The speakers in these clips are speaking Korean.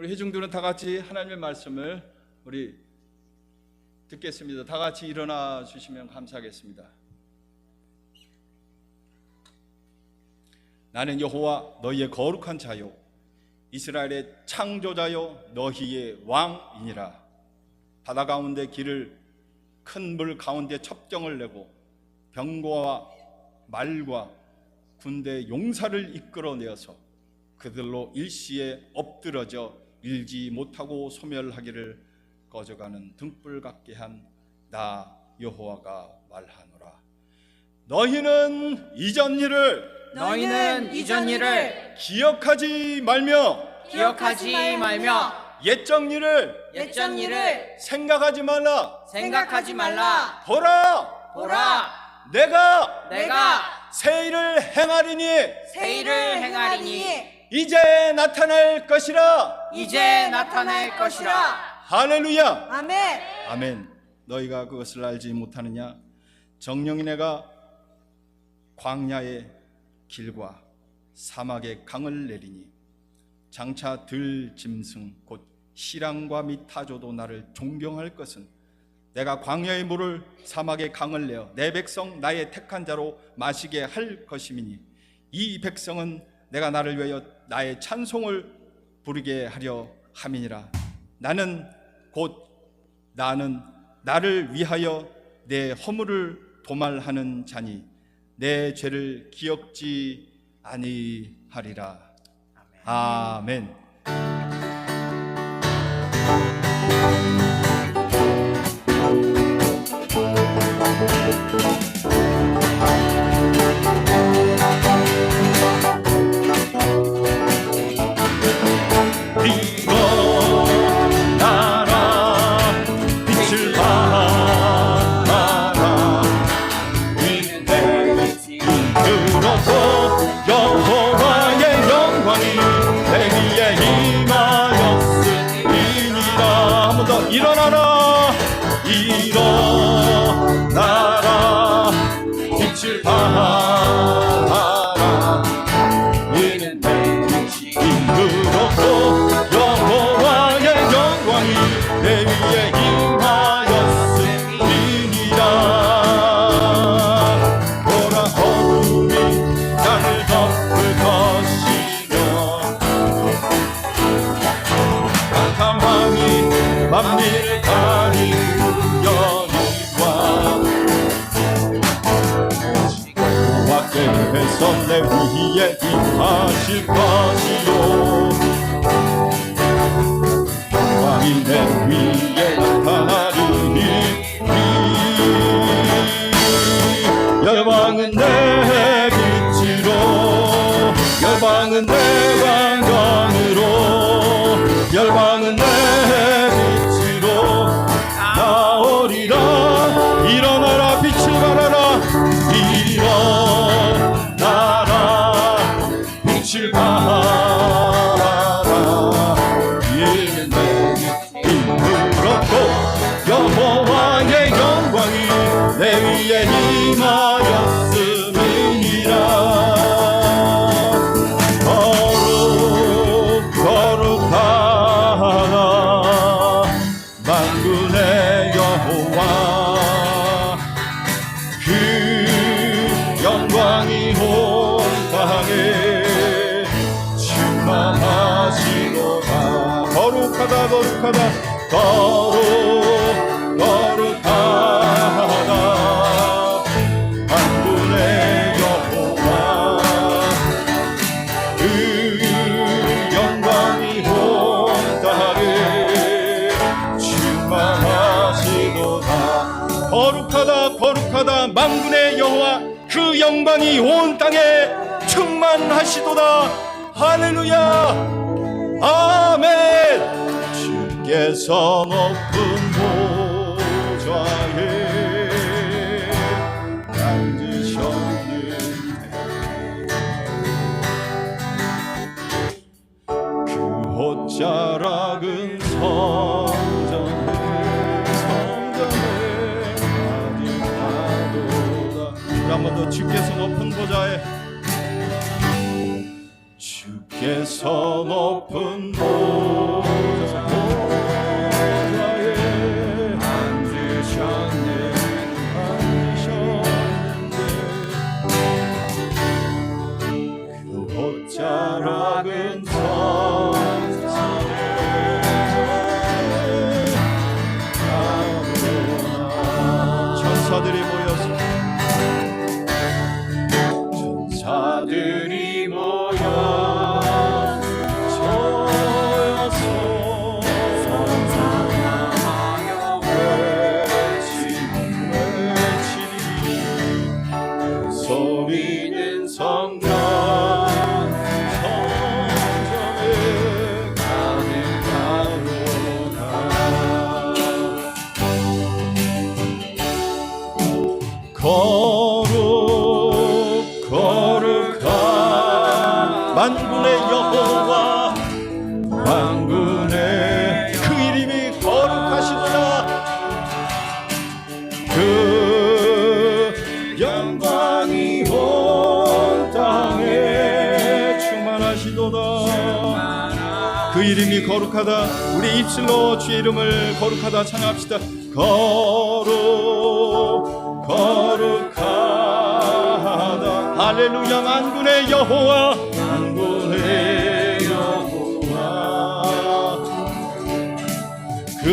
우리 회중들은 다 같이 하나님의 말씀을 우리 듣겠습니다. 다 같이 일어나 주시면 감사하겠습니다. 나는 여호와 너희의 거룩한 자요 이스라엘의 창조자요 너희의 왕이니라. 바다 가운데 길을 큰 물 가운데 첩정을 내고 병거와 말과 군대 용사를 이끌어내어서 그들로 일시에 엎드러져 일지 못하고 소멸하기를 꺼져가는 등불 같게 한 나 여호와가 말하노라. 너희는 이전 일을 기억하지 말며 옛적 일을 생각하지 말라. 보라 내가 새 일을 행하리니 이제 나타날 것이라. 할렐루야. 아멘. 너희가 그것을 알지 못하느냐? 정령이 내가 광야의 길과 사막의 강을 내리니 장차 들짐승 곧 시랑과 및 타조도 나를 존경할 것은 내가 광야의 물을 사막의 강을 내어 내 백성 나의 택한 자로 마시게 할 것임이니 이 백성은 내가 나를 위하여 나의 찬송을 부르게 하려 함이니라. 나는 나를 위하여 내 허물을 도말하는 자니 내 죄를 기억지 아니하리라. 아멘. 일어나라 빛을 발하라. 이는 내 빛이 그렇고 여호와의 영광이 내 위에 임하였음이니라. 보라 어둠이 땅을 덮을 것이며 깜깜함이 만민을 가리고 여호와께서 내 위에 임하실 것이요 영광이 내 위에 나타나리니 열방은 내 빛으로 열방은 내 광광으로 열방은 내 빛으로 나오리라. 일어나라 빛을 발하라. 일어나라 빛을 발하라. 이는 내 힘으로고 여호와의 영광이 내 위에 임하였음이니라. 거룩하다 만군의 여호와 그 영광이 온 땅에 충만하시도다. 거룩하다 만군의 여호와 그 영광이 온 땅에 충만하시도다. 거룩하다 만군의 여호와 그 영광이 온 땅에 충만하시도다. 할렐루야. 아멘. 주께서 높은 보좌에 앉으셨는데 그 옷자락은 성전에 한 번 더 주께서 높은 보좌에 주께서 높은 보좌에 이름이 거룩하다. 우리 입술로 주의 이름을 거룩하다 찬양합시다. 거룩하다. 할렐루야. 만군의 여호와, 만군의 여호와, 그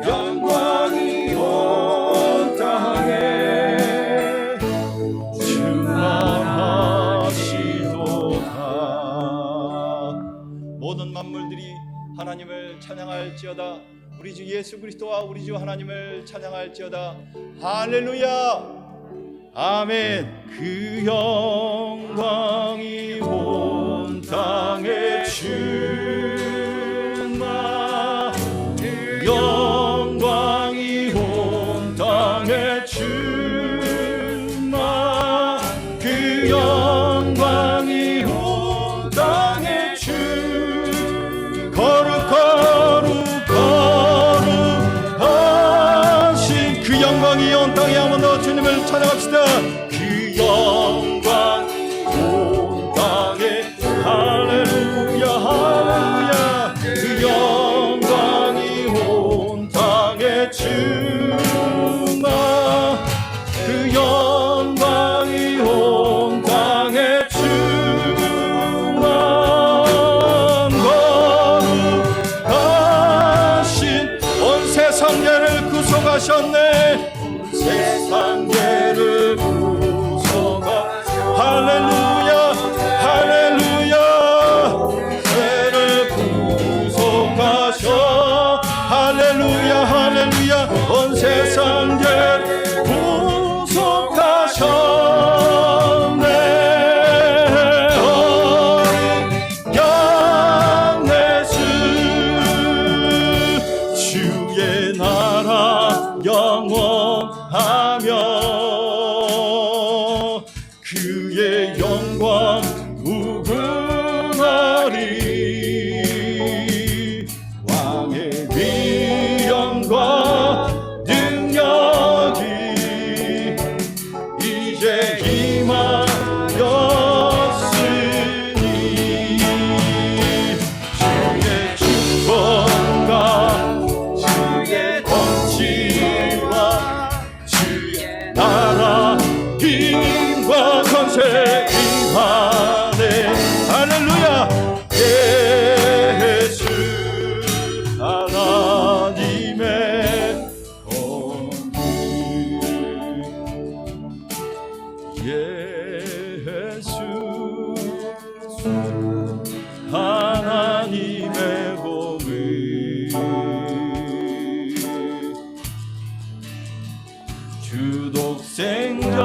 영광이 온 땅에 충만하시도다. 모든 만물들이 하나님을 찬양할지어다. 우리 주 예수 그리스도와 우리 주 하나님을 찬양할지어다. 할렐루야. 아멘. 그 영광이 온 땅에 충만, 그 영광이 온 땅에 충만, 그 영광이 온 땅에 충만. 거룩하신 그 영광이 온 땅에 한 번 더 주님을 찬양합시다. 그 영광 온 땅에 할렐루야 할렐루야. 그 영광이 온 땅에 충만, 그 영광이 온 땅에 충만. 거룩하신 온 세상계를 구속하셨네. 세상계를 구속하 할렐루야 할렐루야. 죄를 구속하셔 할렐루야 할렐루야. 온 세상계를 구속하셨네. 어린 양 예수, 주의 나라 영원하며 그의 영광 무궁하리. 왕의 위엄과 능력이 이제 임하였으니 주의 주권과 주의 통치와 주의 나라 힘과 권세 임하네. 할렐루야. 예수 하나님의 공의, 예수 하나님의 공의, 주독생자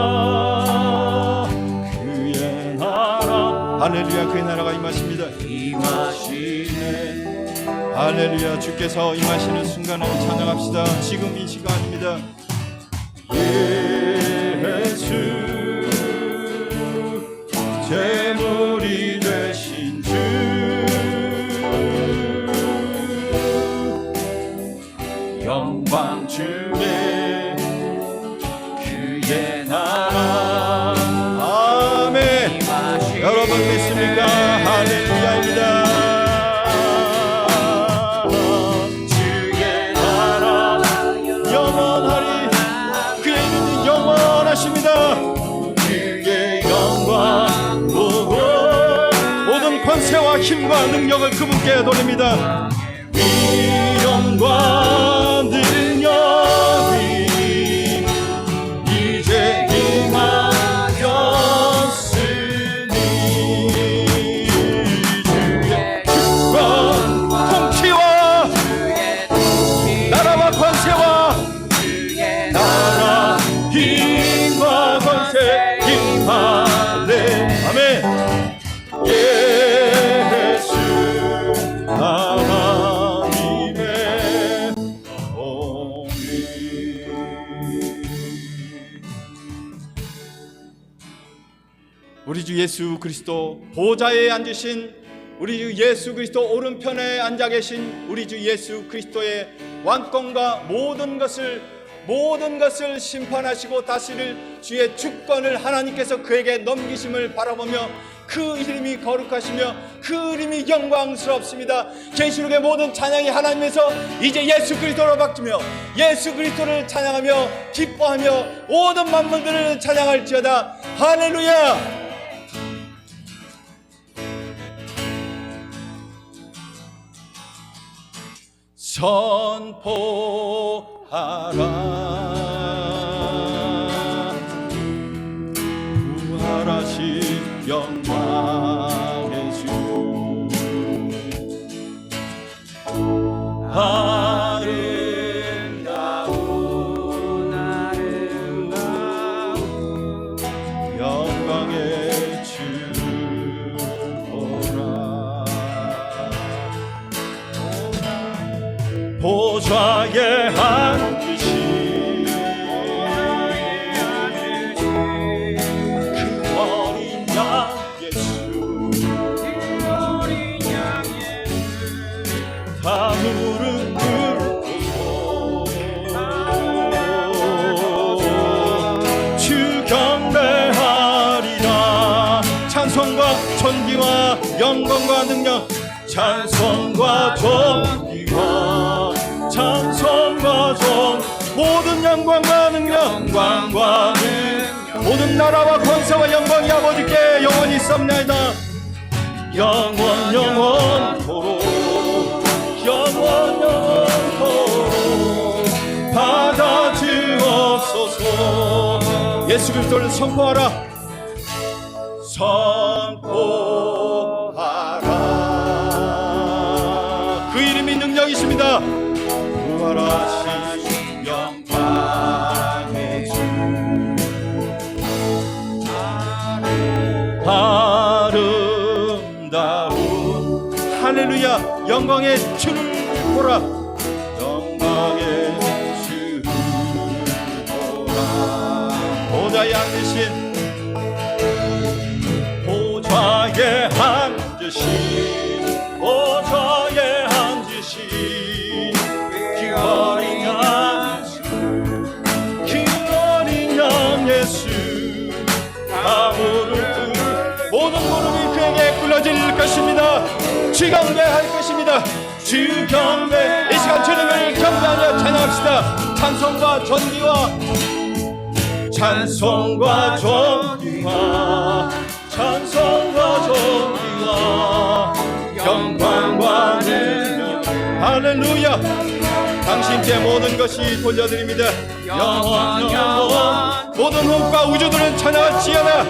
그의 나라. 할렐루야. 그의 나라가 임하십니다. 임하시네. 할렐루야. 주께서 임하시는 순간을 찬양합시다. 지금 이 시간입니다. 예수 제물이 되신 주, 영광 주의 그의 나라. 아멘. 여러분 믿습니까? 할렐루야입니다. 주의 나라 영원하리. 그의 이름은 영원하십니다. 그의 영광 모든 권세와 힘과 능력을 그분께 돌립니다. 위엄과 능력이 이제 임하였으니 주의 주권 통치와 나라와 권세와 나라 힘과 권세 임하네. 아멘. 예수 하나님의 공의. 우리 주 예수 그리스도 보좌에 앉으신 우리 주 예수 그리스도 오른편에 앉아 계신 우리 주 예수 그리스도의 왕권과 모든 것을 심판하시고 다스릴 주의 주권을 하나님께서 그에게 넘기심을 바라보며 그 이름이 거룩하시며 그 이름이 영광스럽습니다. 계시록의 모든 찬양이 하나님에서 이제 예수 그리스도로 바뀌며 예수 그리스도를 찬양하며 기뻐하며 모든 만물들을 찬양할지어다. 할렐루야. 선포하라 부활하신 영광의 주 아름다운 영광의 주 보라 보좌에 앉으신 그 어린 양 예수 다 무릎 꿇고 주 경배하리라. 찬송과 존귀와 영광과 능력 찬송과 존귀와 찬송과 존 모든 영광과 능력 모든 나라와 권세와 영광이 아버지께 영원히 있사옵나이다. 영원토록 받아주옵소서. 예수 그리스도를 선포하라. 선포하라. 그 이름이 능력이십니다. 부활하신 영광의 주 아름다운 할렐루야 영광의 주를 보라. 영광의 주 보라. 보좌에 앉으신 보좌에 앉으신 그 어린 양 예수 다 모든 무릎이 그에게 꿇어질 것입니다. 주 경배할 것입니다. 주 경배. 이 시간 주님을 경배하며 찬양합시다. 찬송과 존귀와 영광과 능력 할렐루야. 당신께 모든 것이 돌려드립니다. 영원 모든 호흡과 우주들은 찬양할지어다.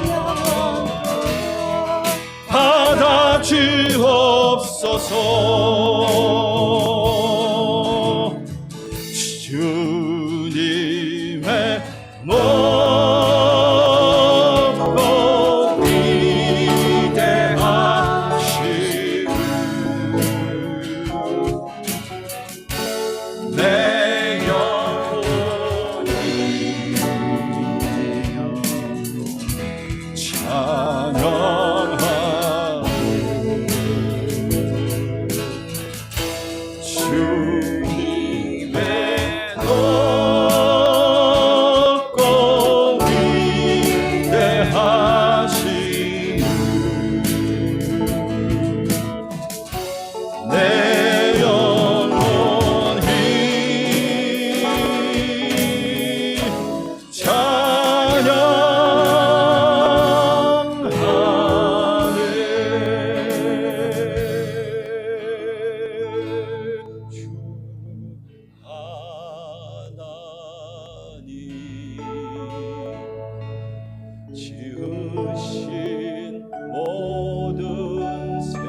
받아주옵소서. 주님의 높고 위대하신 내 영혼이 찬양하네. 주님의 높고 위대하신 내 영혼이 찬양하네. 지으신 모든 세계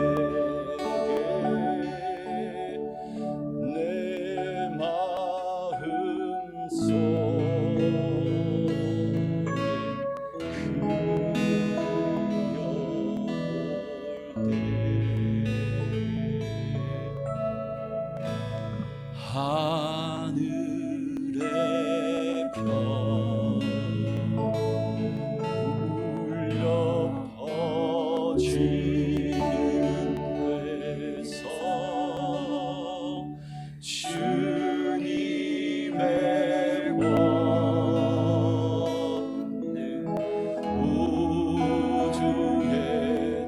내 마음 속에 하늘의 별 울려 퍼지는 데서 주님의 권능 우주에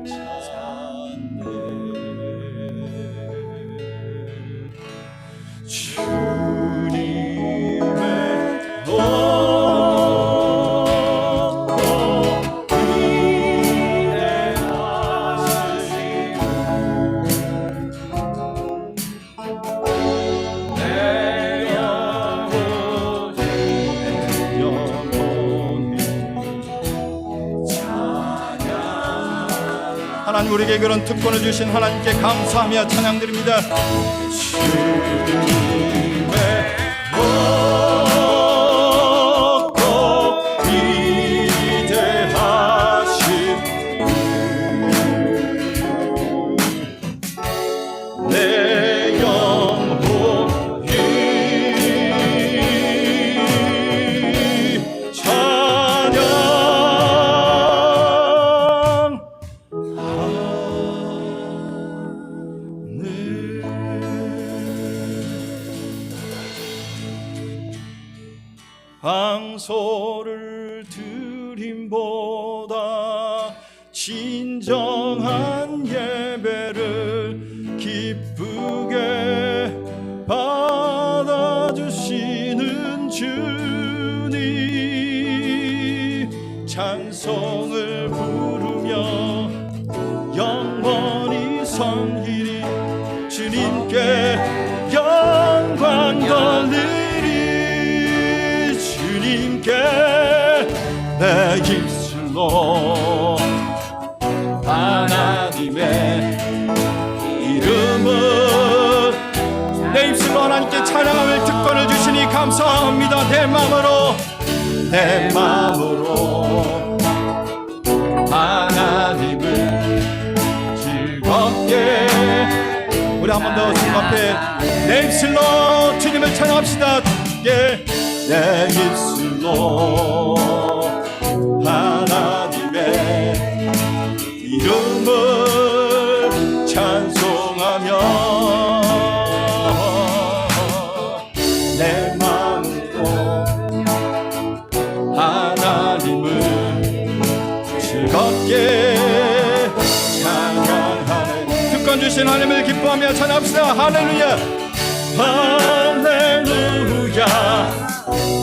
하나님 우리에게 그런 특권을 주신 하나님께 감사하며 찬양드립니다. 주님의 높고 위대하신 내 영혼이 황소를 드림보다 진정한 예배를 기쁘게 받아주시는 주님, 찬송을 부르며 영원히 섬기리 주님께 영광 돌리리. 내 입술로 하나님의 이름을, 내 입술로 하나님께 찬양할 특권을 주시니 감사합니다. 내 마음으로 하나님을 즐겁게, 우리 한 번 더 주님 앞에 내 입술로 주님을 찬양합시다. 예. 내 입술로 하나님의 이름을 찬송하며 내 마음으로 하나님을 즐겁게 찬양하네. 특권 주신 하나님을 기뻐하며 찬양합시다. 할렐루야 할렐루야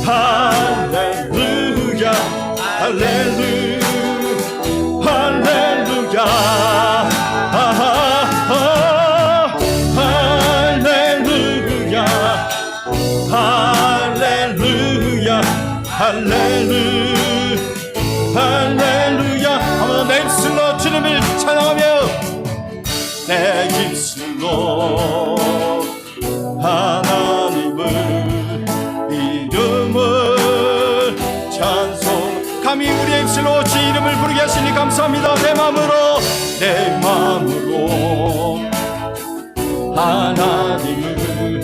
할렐루야 할렐루야 할렐루야 할렐루야 할렐루야 할렐루야. 한번 내 입술로 주님을 찬양하며 내 입술로 하나님을 이름을 찬송, 감히 우리의 입술로 주 이름을 부르게 하시니 감사합니다. 내 마음으로 하나님을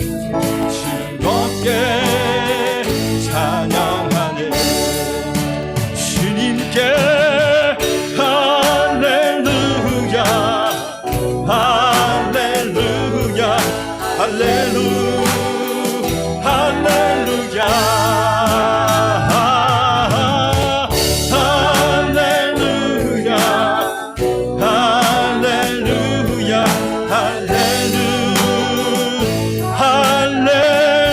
즐겁게 찬양하네. 주님께 할렐루야 할렐루야 할렐루야 할렐루야 할렐루야 할렐루야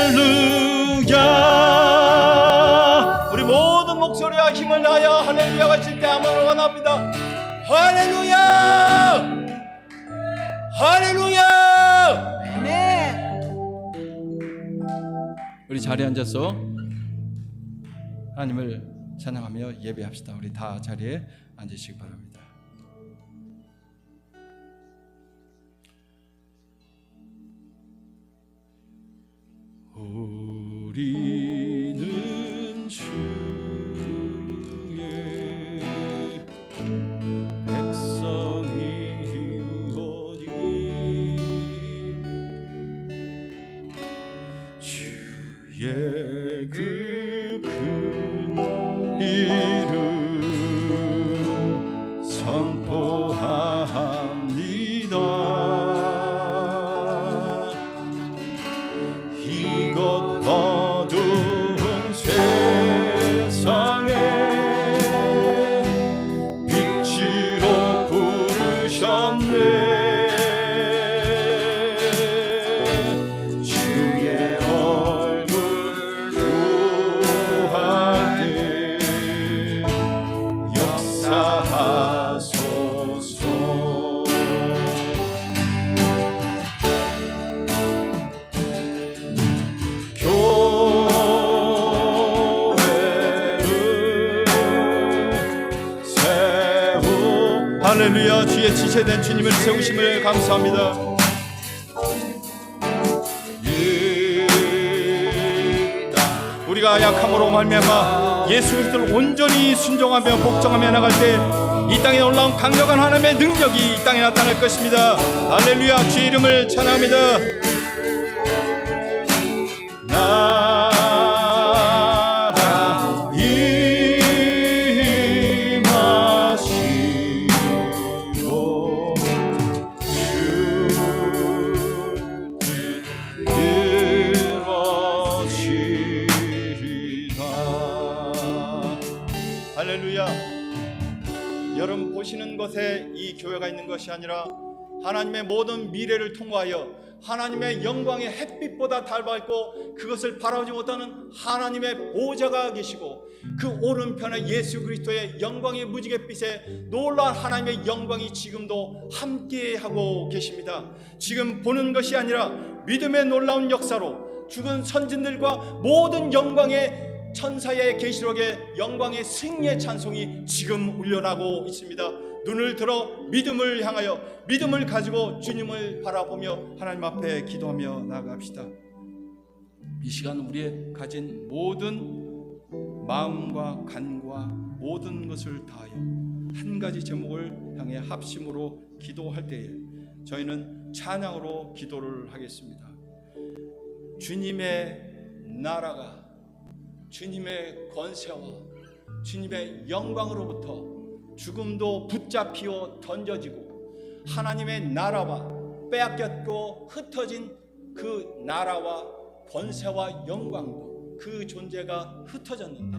할렐루야. 우리 모든 목소리와 힘을 다하여 할렐루야 외칠 때 아멘을 원합니다. 할렐루야 할렐루야. 우리 자리에 앉아서 하나님을 찬양하며 예배합시다. 우리 다 자리에 앉으시기 바랍니다. 우리는 주의 백성이오니 주의 그 큰 이름 선포합니다. 이것 어두운 세상에 빛으로 부르셨네. 주의 얼굴 구하네. 할렐루야. 주의 지체된 주님을 세우심을 감사합니다. 우리가 약함으로 말미암아 예수 그리스도를 온전히 순종하며 복종하며 나갈 때 이 땅에 올라온 강력한 하나님의 능력이 이 땅에 나타날 것입니다. 할렐루야. 주의 이름을 찬양합니다. 나라 임하시고 이루어지리라. 할렐루야. 여러분 보시는 곳에 이 교회가 있는 것이 아니라 하나님의 모든 미래를 통과하여 하나님의 영광의 햇빛보다 달 밝고 그것을 바라보지 못하는 하나님의 보좌가 계시고 그 오른편에 예수 그리스도의 영광의 무지갯빛에 놀라운 하나님의 영광이 지금도 함께하고 계십니다. 지금 보는 것이 아니라 믿음의 놀라운 역사로 죽은 선진들과 모든 영광의 천사의 계시록의 영광의 승리의 찬송이 지금 울려나고 있습니다. 눈을 들어 믿음을 향하여 믿음을 가지고 주님을 바라보며 하나님 앞에 기도하며 나아갑시다. 이 시간 우리의 가진 모든 마음과 간과 모든 것을 다하여 한 가지 제목을 향해 합심으로 기도할 때에 저희는 찬양으로 기도를 하겠습니다. 주님의 나라가 주님의 권세와 주님의 영광으로부터 죽음도 붙잡히어 던져지고 하나님의 나라와 빼앗겼고 흩어진 그 나라와 권세와 영광도 그 존재가 흩어졌는데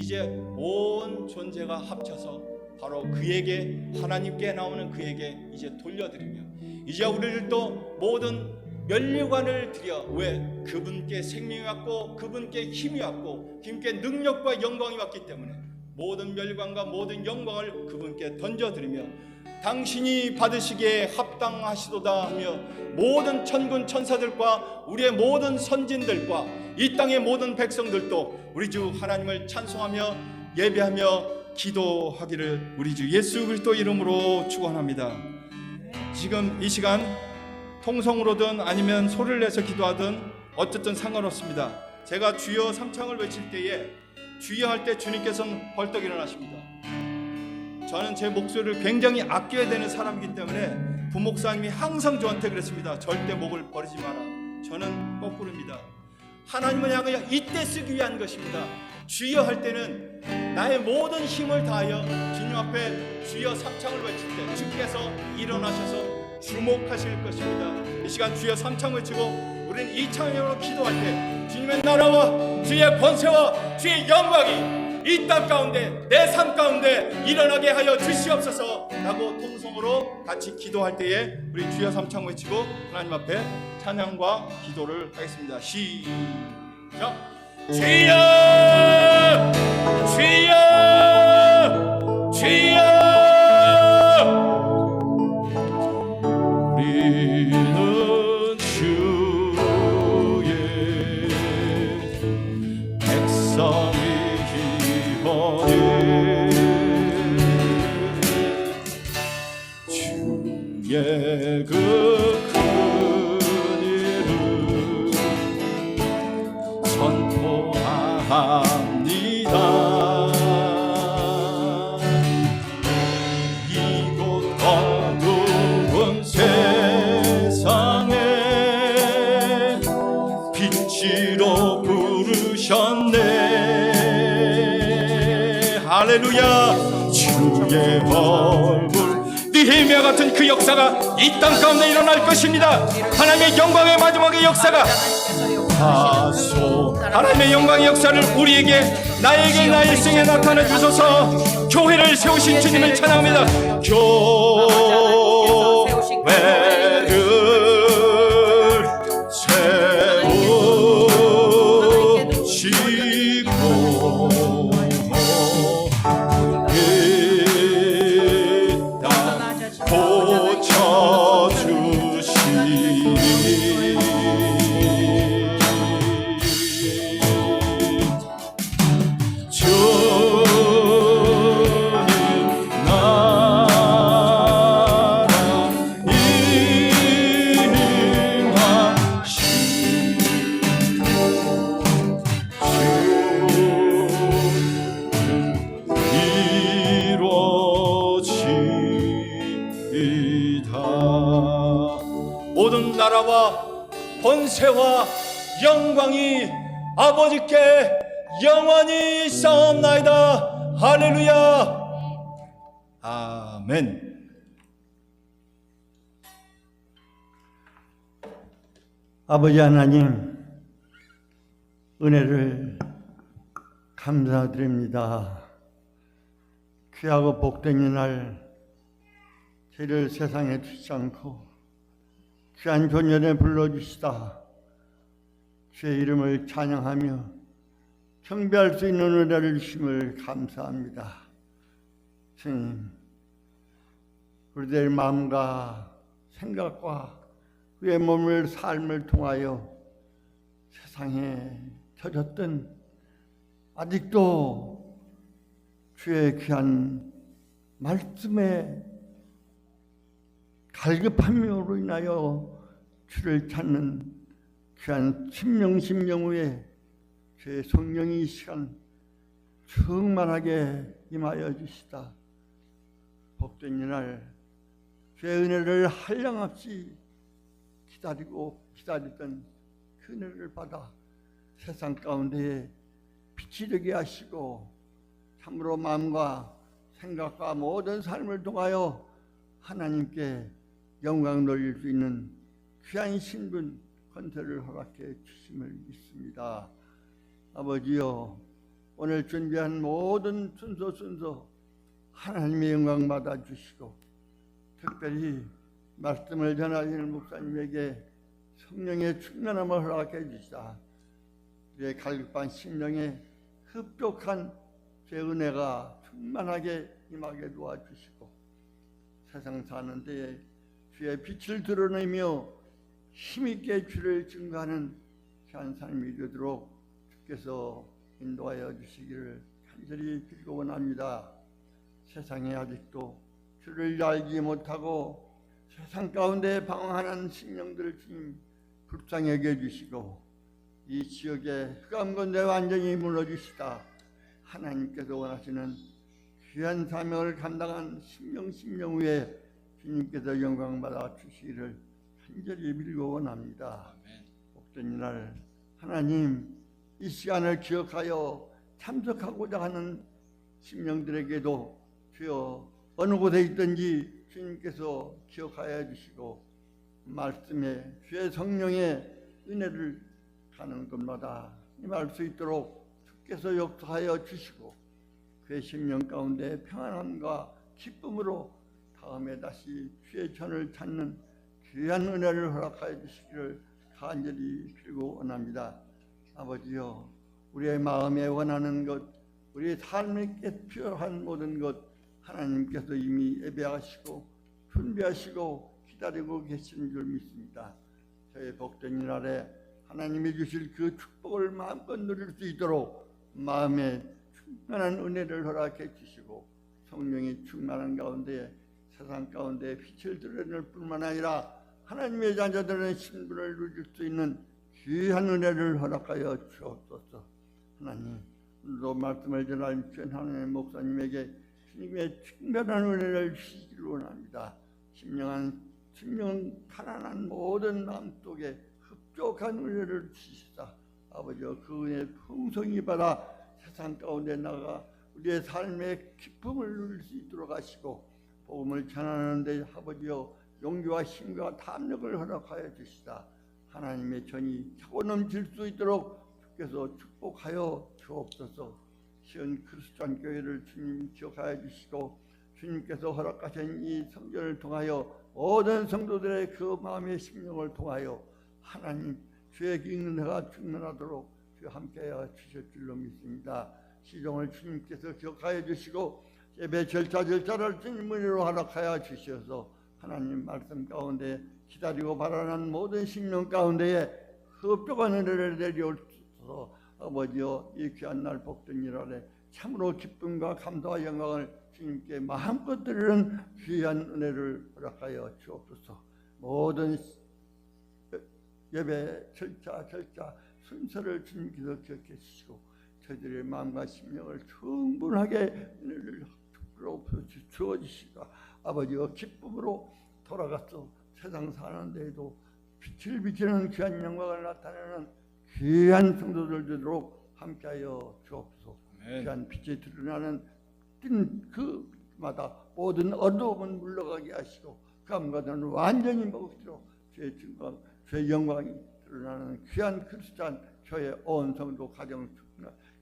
이제 온 존재가 합쳐서 바로 그에게 하나님께 나오는 그에게 이제 돌려드리며 이제 우리들도 모든 면류관을 드려 왜 그분께 생명이 왔고 그분께 힘이 왔고 그분께 능력과 영광이 왔기 때문에 모든 멸관과 모든 영광을 그분께 던져드리며 당신이 받으시기에 합당하시도다 하며 모든 천군 천사들과 우리의 모든 선진들과 이 땅의 모든 백성들도 우리 주 하나님을 찬송하며 예배하며 기도하기를 우리 주 예수 그리스도 이름으로 축원합니다. 지금 이 시간 통성으로든 아니면 소리를 내서 기도하든 어쨌든 상관없습니다. 제가 주여 삼창을 외칠 때에 주여 할 때 주님께서는 벌떡 일어나십니다. 저는 제 목소리를 굉장히 아껴야 되는 사람이기 때문에 부목사님이 항상 저한테 그랬습니다. 절대 목을 버리지 마라. 저는 거꾸로입니다. 하나님을 향하여 이때 쓰기 위한 것입니다. 주여 할 때는 나의 모든 힘을 다하여 주님 앞에 주여 삼창을 외칠 때 주께서 일어나셔서 주목하실 것입니다. 이 시간 주여 삼창 외치고 우리는 이 찬양으로 기도할 때 주님의 나라와 주의 권세와 주의 영광이 이 땅 가운데 내 삶 가운데 일어나게 하여 주시옵소서 라고 통성으로 같이 기도할 때에 우리 주여 삼창 외치고 하나님 앞에 찬양과 기도를 하겠습니다. 시작. 주여 주여 주여 우리는 주의 백성이오니 주의 그 큰 일을 선포합니다. 이곳 어두운 세상에 빛으로 부르셨네. 할렐루야. 주의 얼굴 느헤미야 같은 그 역사가 이 땅 가운데 일어날 것입니다. 하나님의 영광의 마지막의 역사가 하나님의 영광의 역사를 우리에게 나에게 나의 생에 나타내 주소서. 교회를 세우신 주님을 찬양합니다. 교회를 세우시고 고쳐주시니 권세와 영광이 아버지께 영원히 있사옵나이다. 할렐루야. 아멘. 아버지 하나님, 은혜를 감사드립니다. 귀하고 복된 이날, 죄를 세상에 두지 않고 귀한 존연에 불러주시다 주의 이름을 찬양하며 경배할 수 있는 은혜를 주심을 감사합니다. 주님, 우리들 마음과 생각과 그의 몸을 삶을 통하여 세상에 젖었던 아직도 주의 귀한 말씀에 갈급함으로 인하여 주를 찾는 귀한 심령의 주의 성령이 이 시간 충만하게 임하여 주시다. 복된 이날 주의 은혜를 한량없이 기다리던 그 은혜를 받아 세상 가운데에 빛이 되게 하시고 참으로 마음과 생각과 모든 삶을 통하여 하나님께 영광 돌릴 수 있는 귀한 신분 권세를 허락해 주심을 믿습니다. 아버지여, 오늘 준비한 모든 순서 하나님의 영광 받아 주시고 특별히 말씀을 전하시는 목사님에게 성령의 충만함을 허락해 주시다. 우리의 갈급한 심령에 흡족한 주의 은혜가 충만하게 임하게 도와주시고 세상 사는 데에 주의 빛을 드러내며 힘있게 주를 증거하는 귀한 삶이 되도록 주께서 인도하여 주시기를 간절히 빌고 원합니다. 세상에 아직도 주를 알지 못하고 세상 가운데 방황하는 심령들을 주님 불쌍하게 해주시고 이 지역의 흑암 가운데 완전히 무너주시다. 하나님께서 원하시는 귀한 사명을 감당한 심령 위에 주님께서 영광 받아 주시기를 간절히 빌고 원합니다. 복된 이날 하나님, 이 시간을 기억하여 참석하고자 하는 심령들에게도 주여 어느 곳에 있든지 주님께서 기억하여 주시고 말씀에 주의 성령의 은혜를 가는 곳마다 임할 수 있도록 주께서 역사하여 주시고 그의 심령 가운데 평안함과 기쁨으로 다음에 다시 주의 전을 찾는 귀한 은혜를 허락하여 주시기를 간절히 빌고 원합니다. 아버지여, 우리의 마음에 원하는 것, 우리의 삶에 필요한 모든 것 하나님께서 이미 예배하시고 준비하시고 기다리고 계시는 줄 믿습니다. 저의 복된 이날에 하나님이 주실 그 축복을 마음껏 누릴 수 있도록 마음에 충만한 은혜를 허락해 주시고 성령이 충만한 가운데 세상 가운데 빛을 드러낼 뿐만 아니라 하나님의 자녀들의 신분을 누릴 수 있는 귀한 은혜를 허락하여 주옵소서. 하나님, 오늘도 말씀을 전할 하나님의 목사님에게 주님의 특별한 은혜를 주시기를 원합니다. 심령 가난한 모든 마음 속에 흡족한 은혜를 주시다. 아버지여, 그 은혜 풍성히 받아 세상 가운데 나가 우리의 삶의 기쁨을 누릴 수 있도록 하시고 복음을 전하는데 아버지여 용기와 힘과 담력을 허락하여 주시다. 하나님의 전이 차고 넘칠 수 있도록 주께서 축복하여 주옵소서. 시온 그리스도인 교회를 주님 기억하여 주시고 주님께서 허락하신 이 성전을 통하여 모든 성도들의 그 마음의 심령을 통하여 하나님 주의 은혜가 충만하도록 주 함께하여 주실 줄로 믿습니다. 시종을 주님께서 기억하여 주시고 예배 절차를 주님 은혜로 허락하여 주셔서 하나님 말씀 가운데 기다리고 바라는 모든 심령 가운데에 흡족한 은혜를 내려오셔서 아버지여, 이 귀한 날 복된 일날에 참으로 기쁨과 감사와 영광을 주님께 마음껏 드리는 귀한 은혜를 허락하여 주옵소서. 모든 예배 절차 순서를 주님께서 기억해 주시고 저희들의 마음과 심령을 충분하게 은혜를 주어 주시고 아버지와 기쁨으로 돌아가서 세상 사는 데에도 빛을 비치는 귀한 영광을 나타내는 귀한 성도들 되도록 함께하여 주옵소서. 아멘. 귀한 빛이 드러나는 뜬 그마다 모든 어두움은 물러가게 하시고 그 암과는 완전히 먹으시도록 주의 증거, 주의 영광이 드러나는 귀한 그리스도인 저의 온 성도 가정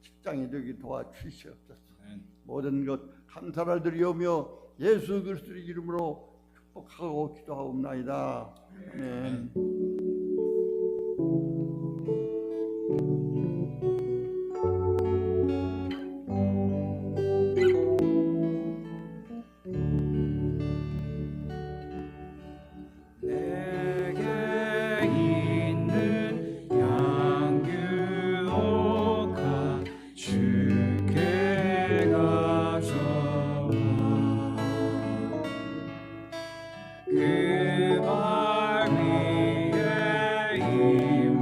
직장이 되게 도와주시옵소서. 아멘. 모든 것 감사를 드리오며 예수 그리스도의 이름으로 축복하고 기도하옵나이다. 아멘. 내게 있는 양규옥아 주께 가져와 그 발 위에 입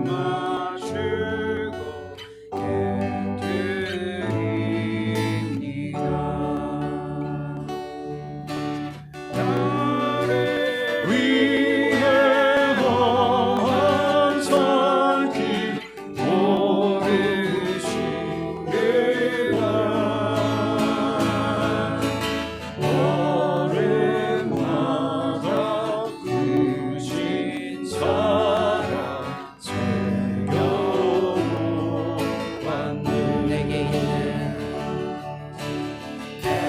맞추고 깨뜨립니다. 나를 위해 험한 산길 오르신 그가 오랜마다 크신 사랑 새겨보았네.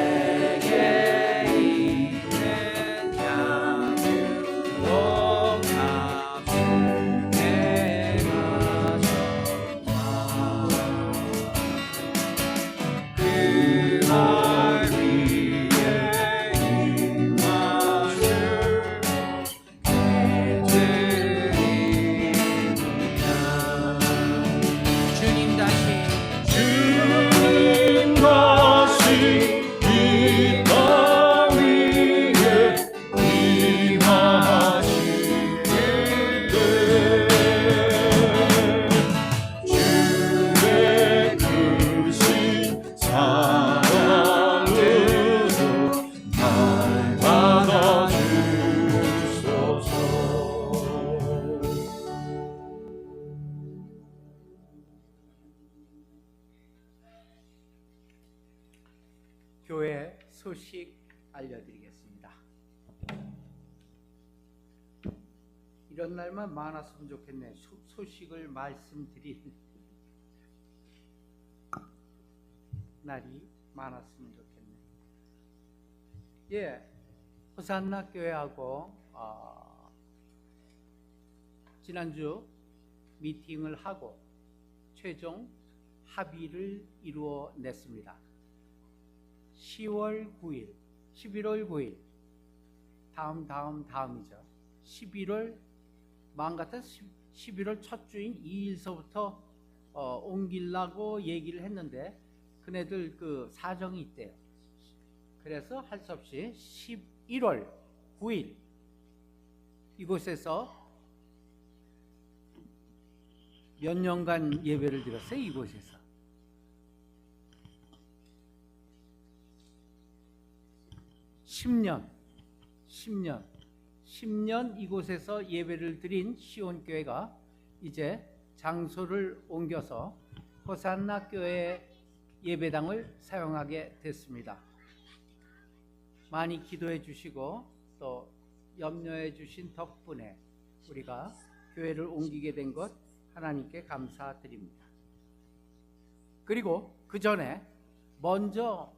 내게 있는 양육옥아 주께 가져와 그 발 위에 입 맞추고 깨뜨립니다. 주님 다시 이 땅 위에 임하시길 주의 크신 사랑으로 날 받아주소서. 교회 소식 알려드리겠습니다. 이런 날만 많았으면 좋겠네. 소식을 말씀드릴 날이 많았으면 좋겠네. 예, 호산나 교회하고 지난주 미팅을 하고 최종 합의를 이루어냈습니다. 10월 9일, 11월 9일, 다음이죠. 11월, 마음 같아서 11월 첫 주인 2일서부터 옮기려고 얘기를 했는데 그네들 그 사정이 있대요. 그래서 할 수 없이 11월 9일 이곳에서 몇 년간 예배를 드렸어요. 이곳에서 10년 이곳에서 예배를 드린 시온교회가 이제 장소를 옮겨서 호산나 교회 예배당을 사용하게 됐습니다. 많이 기도해 주시고 또 염려해 주신 덕분에 우리가 교회를 옮기게 된 것 하나님께 감사드립니다. 그리고 그 전에 먼저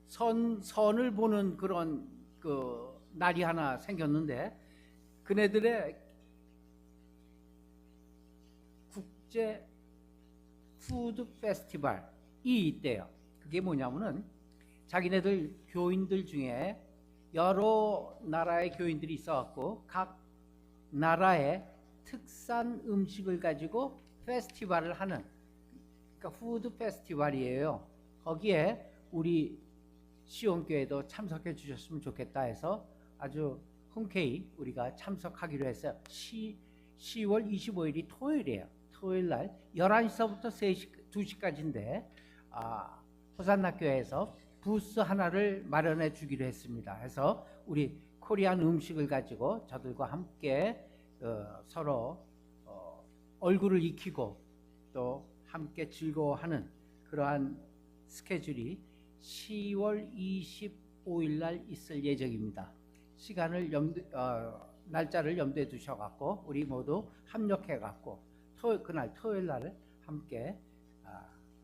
선을 보는 그런 그 날이 하나 생겼는데 그네들의 국제 푸드 페스티벌이 있대요. 그게 뭐냐면은 자기네들 교인들 중에 여러 나라의 교인들이 있어갖고 각 나라의 특산 음식을 가지고 페스티벌을 하는, 그러니까 푸드 페스티벌이에요. 거기에 우리 시온교회도 참석해 주셨으면 좋겠다 해서 아주 흔쾌히 우리가 참석하기로 했어요. 10월 25일이 토요일이에요. 토요일 날 11시서부터 2시까지인데 호산나 교회에서 부스 하나를 마련해 주기로 했습니다. 해서 우리 코리안 음식을 가지고 저들과 함께 서로 얼굴을 익히고 또 함께 즐거워하는 그러한 스케줄이 10월 25일 날 있을 예정입니다. 시간을 날짜를 염두에 두셔갖고 우리 모두 합력해갖고 그날 토요일 날 함께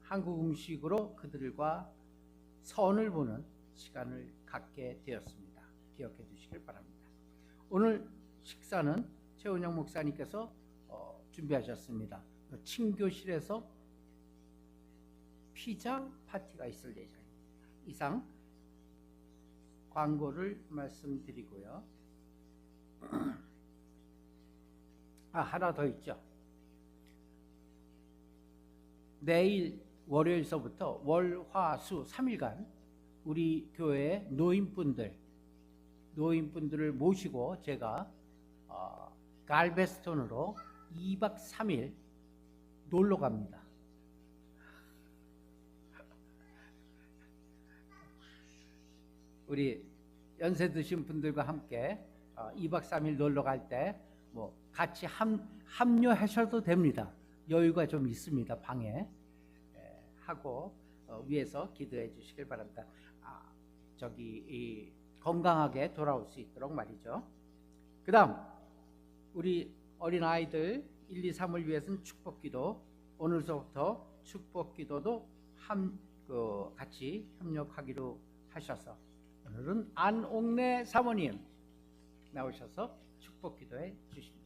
한국 음식으로 그들과 선을 보는 시간을 갖게 되었습니다. 기억해 두시길 바랍니다. 오늘 식사는 최은영 목사님께서 준비하셨습니다. 친교실에서 피자 파티가 있을 예정입니다. 이상 광고를 말씀드리고요. 하나 더 있죠. 내일 월요일서부터 월, 화, 수 3일간 우리 교회의 노인분들을 모시고 제가 갈베스톤으로 2박 3일 놀러 갑니다. 우리 연세 드신 분들과 함께 2박 3일 놀러 갈 때 뭐 같이 합류하셔도 됩니다. 여유가 좀 있습니다. 방에 하고 위에서 기도해 주시길 바랍니다. 건강하게 돌아올 수 있도록 말이죠. 그 다음 우리 어린아이들 1, 2, 3을 위해서는 축복기도, 오늘서부터 축복기도도 같이 협력하기로 하셔서 오늘은 안옥래 사모님 나오셔서 축복기도해 주십니다.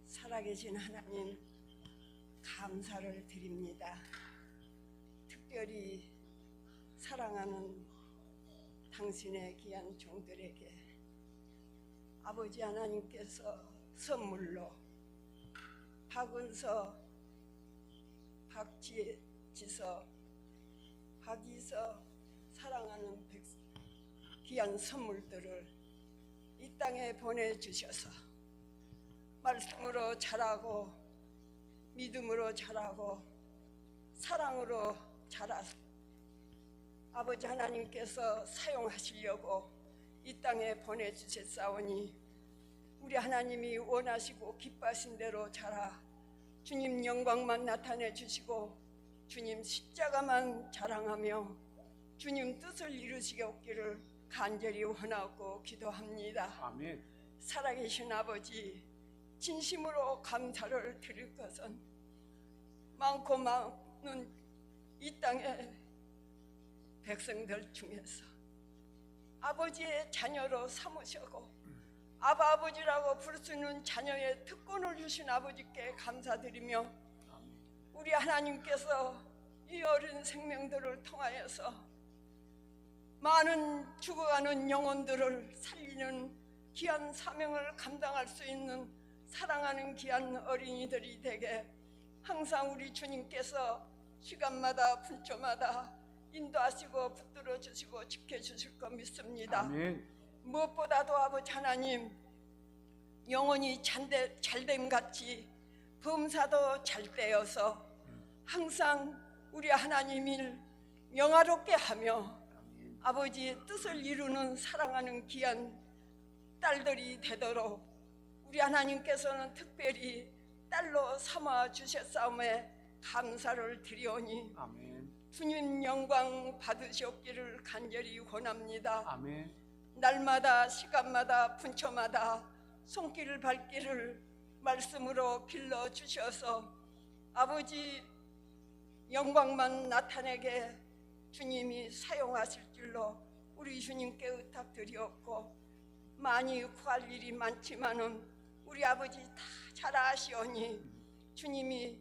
살아계신 하나님, 감사를 드립니다. 특별히 사랑하는 당신의 귀한 종들에게 아버지 하나님께서 선물로 박은서, 박지서, 박이서 사랑하는 귀한 선물들을 이 땅에 보내주셔서 말씀으로 자라고 믿음으로 자라고 사랑으로 자라서 아버지 하나님께서 사용하시려고 이 땅에 보내주셨사오니 우리 하나님이 원하시고 기뻐하신 대로 자라 주님 영광만 나타내 주시고 주님 십자가만 자랑하며 주님 뜻을 이루시게 없기를 간절히 원하고 기도합니다. 아멘. 살아계신 아버지, 진심으로 감사를 드릴 것은 많고 많은 이 땅의 백성들 중에서 아버지의 자녀로 삼으시고 아버지라고 부를 수 있는 자녀의 특권을 주신 아버지께 감사드리며 우리 하나님께서 이 어린 생명들을 통하여서 많은 죽어가는 영혼들을 살리는 귀한 사명을 감당할 수 있는 사랑하는 귀한 어린이들이 되게 항상 우리 주님께서 시간마다 분초마다 인도하시고 붙들어 주시고 지켜주실 거 믿습니다. 아멘. 무엇보다도 아버지 하나님, 영혼이 잘됨 같이 범사도 잘되어서 항상 우리 하나님을 영화롭게 하며 아버지의 뜻을 이루는 사랑하는 귀한 딸들이 되도록 우리 하나님께서는 특별히 딸로 삼아 주셨사오매 감사를 드리오니 아멘. 주님 영광 받으시옵기를 간절히 원합니다. 아멘. 날마다 시간마다 분초마다 손길을 발길을 말씀으로 길러 주셔서 아버지 영광만 나타내게 주님이 사용하실 줄로 우리 주님께 의탁드리옵고 많이 구할 일이 많지만은 우리 아버지 다 잘 아시오니 주님이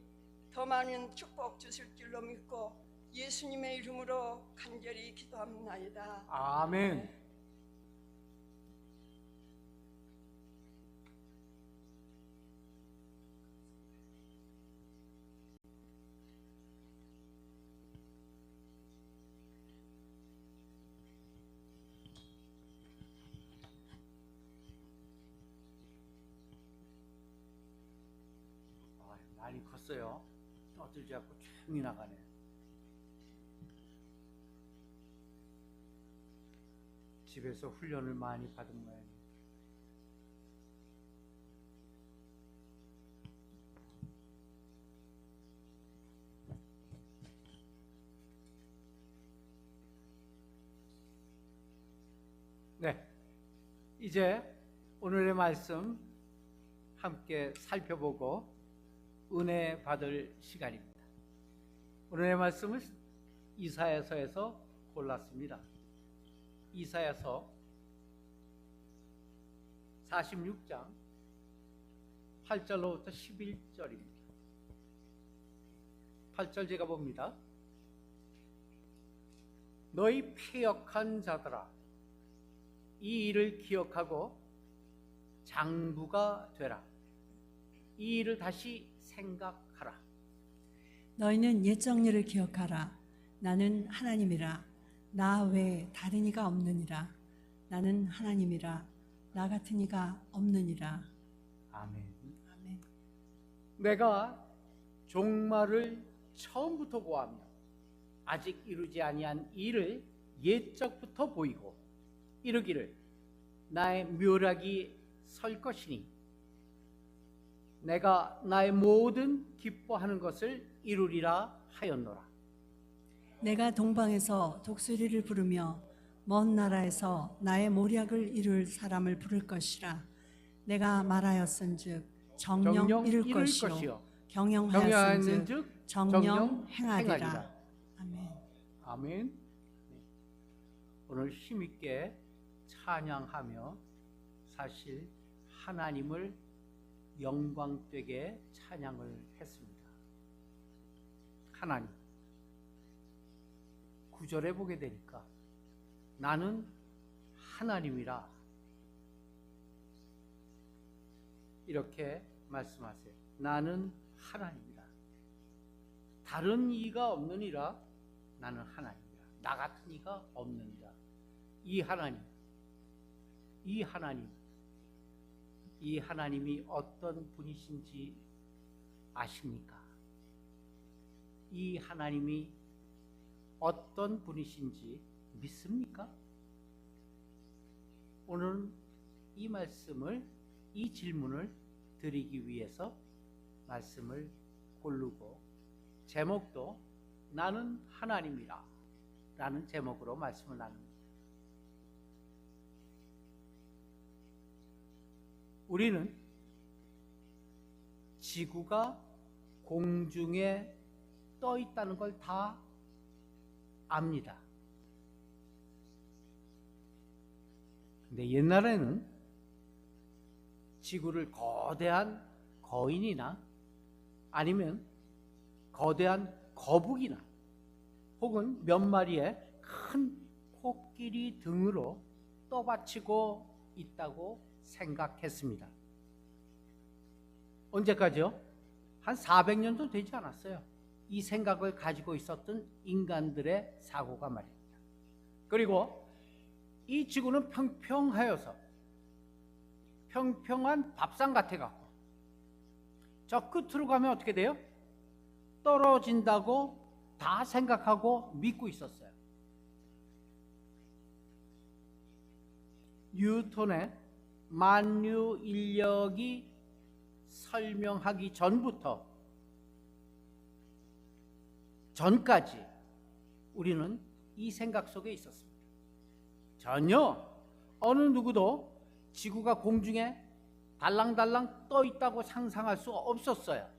더 많은 축복 주실 줄로 믿고 예수님의 이름으로 간절히 기도합나이다. 아멘. 날이 컸어요. 떠들지 않고 조용히 나가네. 집에서 훈련을 많이 받은 모양입니다. 네, 이제 오늘의 말씀 함께 살펴보고 은혜 받을 시간입니다. 오늘의 말씀을 이사야서에서 골랐습니다. 이사야서 46장 8절로부터 11절입니다. 8절 제가 봅니다. 너희 패역한 자들아, 이 일을 기억하고 장부가 되라. 이 일을 다시 생각하라. 너희는 옛 정리를 기억하라. 나는 하나님이라. 나 외에 다른 이가 없느니라. 나는 하나님이라. 나 같은 이가 없느니라. 아멘. 아멘. 내가 종말을 처음부터 고하며 아직 이루지 아니한 일을 옛적부터 보이고 이르기를 나의 묘락이 설 것이니 내가 나의 모든 기뻐하는 것을 이루리라 하였노라. 내가 동방에서 독수리를 부르며 먼 나라에서 나의 모략을 이룰 사람을 부를 것이라. 내가 말하였은즉 정령 이룰 것이요 경영하였은즉 정령 행하리라. 아멘. 아멘. 오늘 힘있게 찬양하며 사실 하나님을 영광되게 찬양을 했습니다. 하나님, 9절에 보게 되니까 나는 하나님이라 이렇게 말씀하세요. 나는 하나님이라. 다른 이가 없느니라. 나는 하나님이라. 나 같은 이가 없느니라. 이 하나님이 어떤 분이신지 아십니까? 이 하나님이 어떤 분이신지 믿습니까? 오늘은 이 질문을 드리기 위해서 말씀을 고르고 제목도 나는 하나님이라 라는 제목으로 말씀을 나눕니다. 우리는 지구가 공중에 떠 있다는 걸 다 압니다. 근데 옛날에는 지구를 거대한 거인이나 아니면 거대한 거북이나 혹은 몇 마리의 큰 코끼리 등으로 떠받치고 있다고 생각했습니다. 언제까지요? 한 400년도 되지 않았어요. 이 생각을 가지고 있었던 인간들의 사고가 말입니다. 그리고 이 지구는 평평하여서 평평한 밥상 같아갖고 저 끝으로 가면 어떻게 돼요? 떨어진다고 다 생각하고 믿고 있었어요. 뉴턴의 만유 인력이 설명하기 전까지 우리는 이 생각 속에 있었습니다. 전혀 어느 누구도 지구가 공중에 달랑달랑 떠 있다고 상상할 수 없었어요.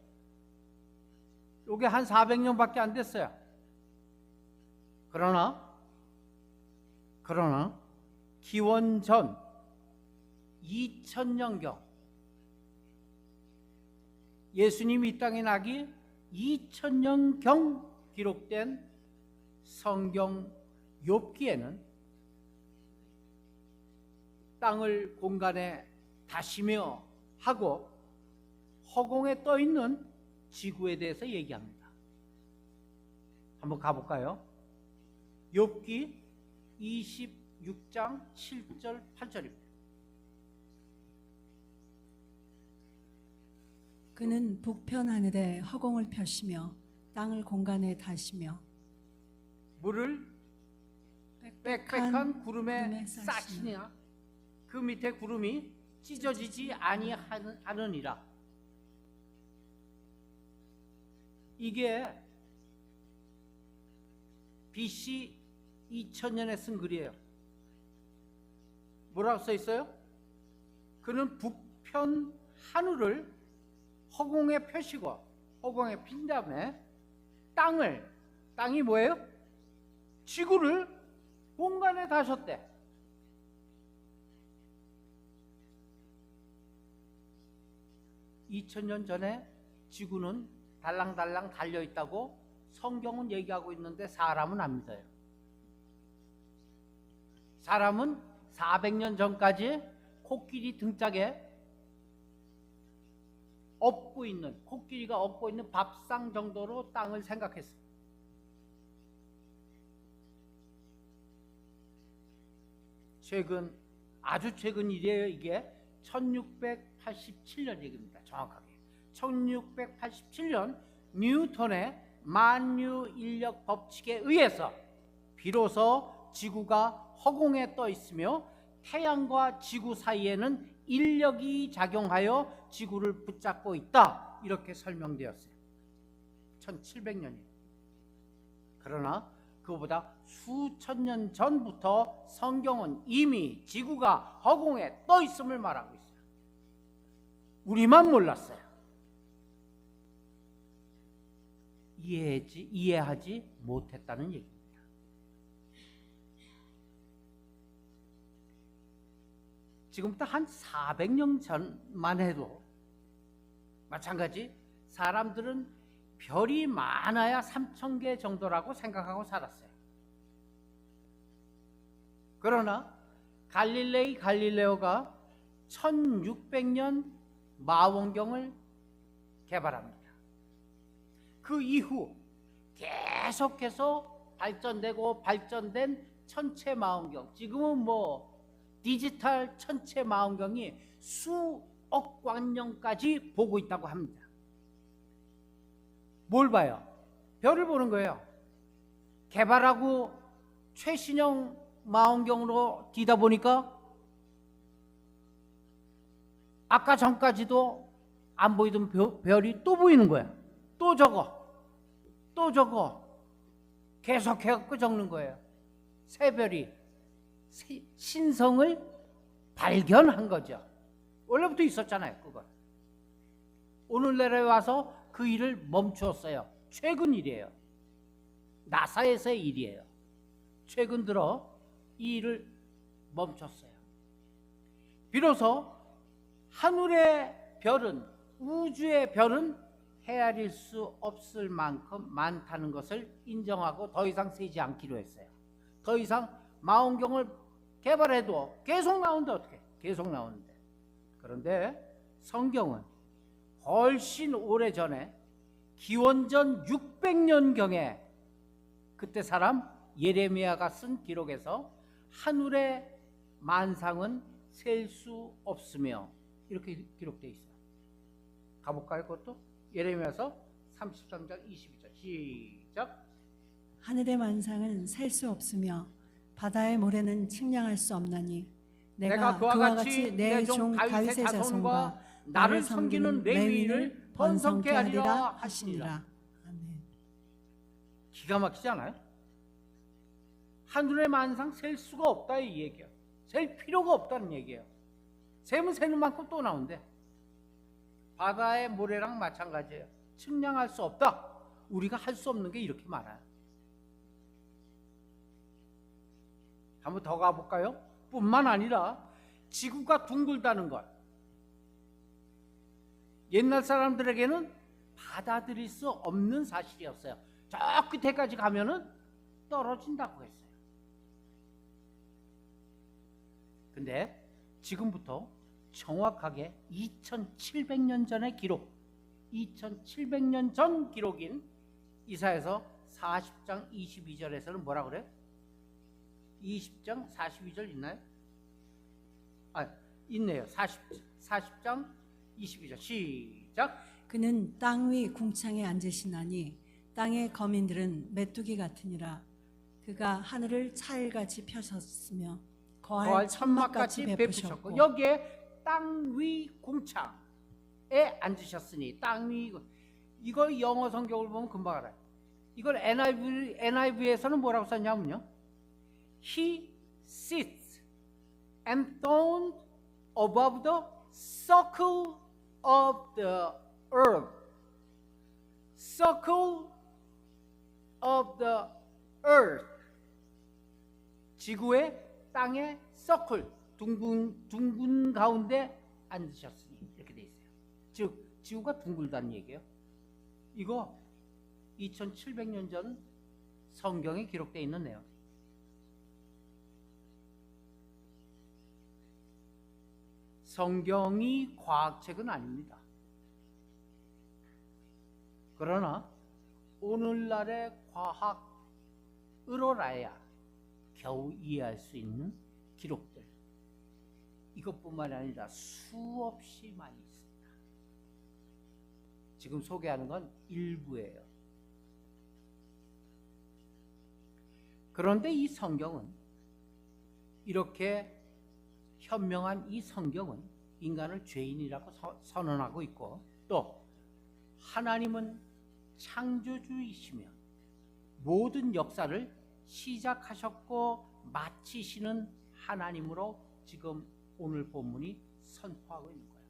이게 한 400년밖에 안 됐어요. 그러나 기원전 2000년경 예수님이 이 땅에 나기 2000년경 기록된 성경 욥기에는 땅을 공간에 다시며 하고 허공에 떠 있는 지구에 대해서 얘기합니다. 한번 가볼까요? 욥기 26장 7절 8절입니다. 그는 북편 하늘에 허공을 펴시며 땅을 공간에 다시며 물을 빽빽한 구름에 구름에 싸시냐 그 밑에 구름이 찢어지지 아니하느니라. 이게 BC 2000년에 쓴 글이에요. 뭐라고 써 있어요? 그는 북편 하늘을 허공에 펴시고 허공에 핀 다음에 땅이 뭐예요? 지구를 공간에 다셨대. (2000년) 전에 지구는 달랑달랑 달려있다고 성경은 얘기하고 있는데 사람은 안 믿어요. 사람은 400년 전까지 코끼리 등짝에 코끼리가 업고 있는 밥상 정도로 땅을 생각했어요. 아주 최근 일이에요. 이게 1687년 얘기입니다. 정확하게 1687년 뉴턴의 만유 인력 법칙에 의해서 비로소 지구가 허공에 떠 있으며 태양과 지구 사이에는 인력이 작용하여 지구를 붙잡고 있다, 이렇게 설명되었어요. 1700년이에요. 그러나 그보다 수천 년 전부터 성경은 이미 지구가 허공에 떠 있음을 말하고 있어요. 우리만 몰랐어요. 이해하지 못했다는 얘기입니다. 지금부터 한 400년 전만 해도 마찬가지 사람들은 별이 많아야 3000개 정도라고 생각하고 살았어요. 그러나 갈릴레오가 1600년 망원경을 개발합니다. 그 이후 계속해서 발전된 천체 망원경, 지금은 디지털 천체 망원경이 수억 광년까지 보고 있다고 합니다. 뭘 봐요? 별을 보는 거예요. 개발하고 최신형 망원경으로 뒤다 보니까 아까 전까지도 안 보이던 별이 또 보이는 거야. 또 적어 계속해서 적는 거예요. 새 별이 신성을 발견한 거죠. 원래부터 있었잖아요, 그걸. 오늘날에 와서 그 일을 멈추었어요. 최근 일이에요. 나사에서의 일이에요. 최근 들어 이 일을 멈췄어요. 비로소 하늘의 별은, 우주의 별은 헤아릴 수 없을 만큼 많다는 것을 인정하고 더 이상 세지 않기로 했어요. 더 이상 망원경을 개발해도 계속 나오는데 어떻게? 계속 나오는데. 그런데 성경은 훨씬 오래전에 기원전 600년경에 그때 사람 예레미야가 쓴 기록에서 하늘의 만상은 셀 수 없으며 이렇게 기록되어 있어요. 가볼까요? 그것도? 예레미야서 33장 22절 시작. 하늘의 만상은 셀 수 없으며 바다의 모래는 측량할 수 없나니 내가 그와 같이 내 종 다윗의 자손과 나를 섬기는 레위인을 번성케 하리라 하시니라. 아멘. 기가 막히지 않아요? 하늘의 만상 셀 수가 없다 이 얘기예요. 셀 필요가 없다는 얘기예요. 세면 세는 만큼 또 나온대. 바다의 모래랑 마찬가지예요. 측량할 수 없다. 우리가 할 수 없는 게 이렇게 많아요. 한번 더 가볼까요? 뿐만 아니라 지구가 둥글다는 것, 옛날 사람들에게는 받아들일 수 없는 사실이었어요. 저 끝에까지 가면은 떨어진다고 했어요. 근데 지금부터 정확하게 2700년 전의 기록, 2700년 전 기록인 이사야서 40장 22절에서는 뭐라 그래요? 20장 42절 있나요? 있네요. 40장 22절 시작. 그는 땅 위 궁창에 앉으시나니 땅의 거민들은 메뚜기 같으니라. 그가 하늘을 차일같이 펴셨으며 거할 거할 천막같이 천막같이 베푸셨고 베푸셨고 여기에 땅 위 궁창에 앉으셨으니 땅 위 이거 영어 성경을 보면 금방 알아요. 이걸 NIV에서는 뭐라고 썼냐면요. He sits enthroned above the circle of the earth. Circle of the earth. 지구의 땅의 서클 둥근 가운데 앉으셨으니 이렇게 돼 있어요. 즉 지구가 둥글다는 얘기예요. 이거 2700년 전 성경에 기록되어 있는 내용. 성경이 과학책은 아닙니다. 그러나 오늘날의 과학으로라야 겨우 이해할 수 있는 기록들, 이것뿐만 아니라 수없이 많이 있습니다. 지금 소개하는 건 일부예요. 그런데 이 성경은, 이렇게 현명한 이 성경은 인간을 죄인이라고 선언하고 있고, 또 하나님은 창조주이시며 모든 역사를 시작하셨고 마치시는 하나님으로 지금 오늘 본문이 선포하고 있는 거예요.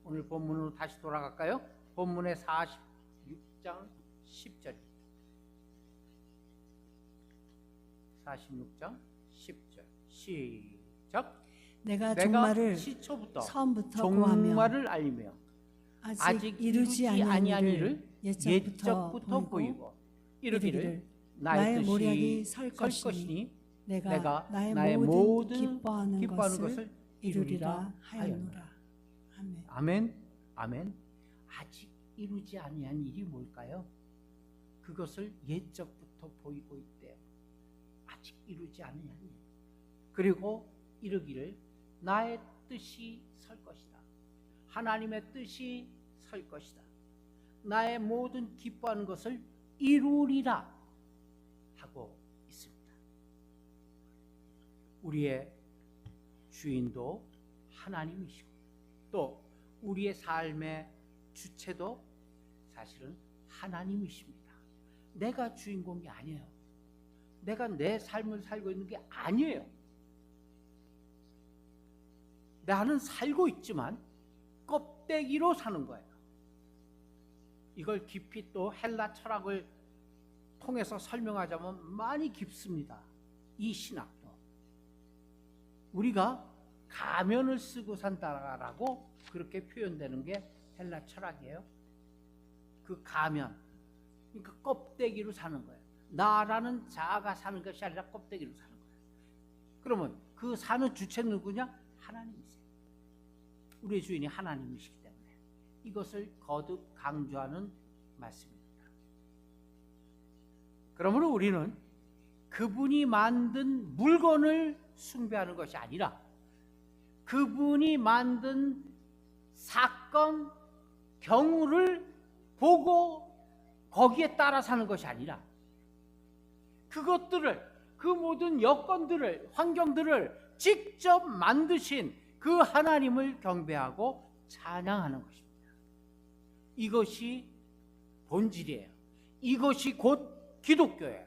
오늘 본문으로 다시 돌아갈까요? 본문의 46장 10절입니다. 46장 10절 시작. 내가 종말을 시초부터 처음부터 고하며 종말을 알리며 아직 이루지 아니한 일을 옛적부터 보이고 이르기를 나의 모략이 뜻이 설 설 것이니 것이니 내가 내가 나의 모든 기뻐하는 것을 것을 이루리라 하였노라. 하였노라. 아멘. 아멘. 아멘. 아직 이루지 아니한 일이 뭘까요? 그것을 옛적부터 보이고 있대요. 아직 이루지 아니한 일. 그리고 이르기를 나의 뜻이 설 것이다. 하나님의 뜻이 설 것이다. 나의 모든 기뻐하는 것을 이루리라 하고 있습니다. 우리의 주인도 하나님이시고 또 우리의 삶의 주체도 사실은 하나님이십니다. 내가 주인공이 아니에요. 내가 내 삶을 살고 있는 게 아니에요. 나는 살고 있지만 껍데기로 사는 거예요. 이걸 깊이 또 헬라 철학을 통해서 설명하자면 많이 깊습니다. 이 신학도. 우리가 가면을 쓰고 산다라고 그렇게 표현되는 게 헬라 철학이에요. 그 가면, 그러니까 껍데기로 사는 거예요. 나라는 자아가 사는 것이 아니라 껍데기로 사는 거예요. 그러면 그 사는 주체는 누구냐? 하나님이세요. 우리의 주인이 하나님이시기 때문에 이것을 거듭 강조하는 말씀입니다. 그러므로 우리는 그분이 만든 물건을 숭배하는 것이 아니라 그분이 만든 사건, 경우를 보고 거기에 따라 사는 것이 아니라 그것들을, 그 모든 여건들을, 환경들을 직접 만드신 그 하나님을 경배하고 찬양하는 것입니다. 이것이 본질이에요. 이것이 곧 기독교예요.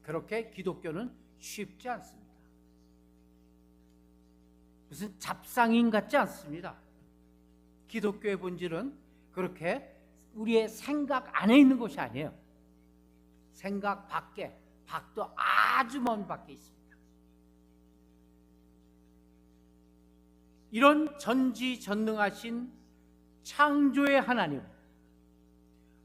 그렇게 기독교는 쉽지 않습니다. 무슨 잡상인 같지 않습니다. 기독교의 본질은 그렇게 우리의 생각 안에 있는 것이 아니에요. 생각 밖에, 밖도 아주 먼 밖에 있습니다. 이런 전지전능하신 창조의 하나님,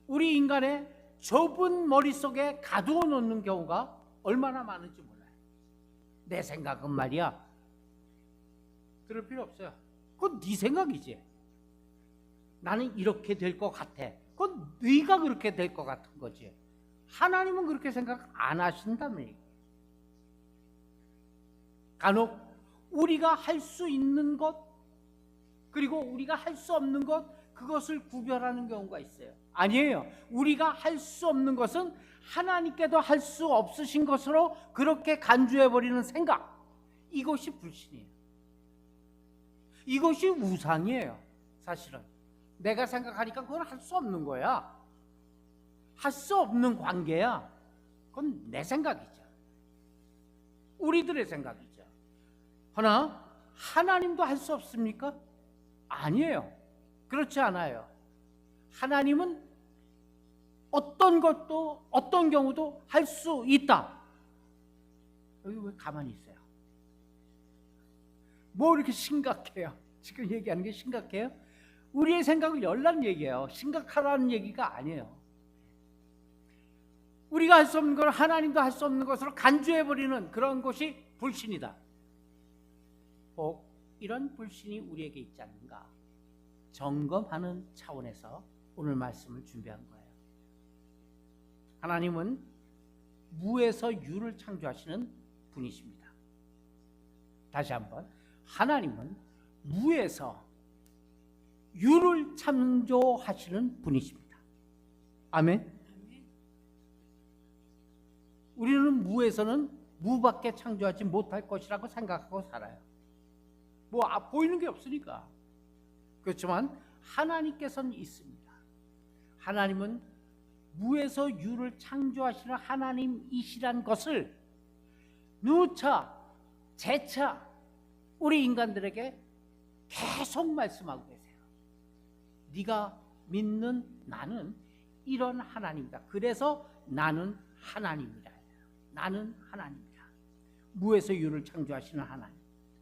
우리 인간의 좁은 머릿속에 가두어 놓는 경우가 얼마나 많은지 몰라요. 내 생각은 말이야, 들을 필요 없어요. 그건 네 생각이지. 나는 이렇게 될 것 같아. 그건 네가 그렇게 될 것 같은 거지. 하나님은 그렇게 생각 안 하신다며. 간혹 우리가 할 수 있는 것 그리고 우리가 할 수 없는 것, 그것을 구별하는 경우가 있어요. 아니에요. 우리가 할 수 없는 것은 하나님께도 할 수 없으신 것으로 그렇게 간주해버리는 생각, 이것이 불신이에요. 이것이 우상이에요. 사실은 내가 생각하니까 그건 할 수 없는 거야. 할 수 없는 관계야. 그건 내 생각이죠. 우리들의 생각이죠. 그러나 하나님도 할 수 없습니까? 아니에요. 그렇지 않아요. 하나님은 어떤 것도 어떤 경우도 할 수 있다. 여기 왜 가만히 있어요? 뭐 이렇게 심각해요? 지금 얘기하는 게 심각해요? 우리의 생각을 열라는 얘기예요. 심각하라는 얘기가 아니에요. 우리가 할 수 없는 걸 하나님도 할 수 없는 것으로 간주해버리는 그런 것이 불신이다. 혹 이런 불신이 우리에게 있지 않는가 점검하는 차원에서 오늘 말씀을 준비한 거예요. 하나님은 무에서 유를 창조하시는 분이십니다. 다시 한번, 하나님은 무에서 유를 창조하시는 분이십니다. 아멘. 우리는 무에서는 무밖에 창조하지 못할 것이라고 생각하고 살아요. 뭐 보이는 게 없으니까. 그렇지만 하나님께서는 있습니다. 하나님은 무에서 유를 창조하시는 하나님이시란 것을 누차 재차 우리 인간들에게 계속 말씀하고 계세요. 네가 믿는 나는 이런 하나님이다. 그래서 나는 하나님이다. 나는 하나님이다. 무에서 유를 창조하시는 하나님.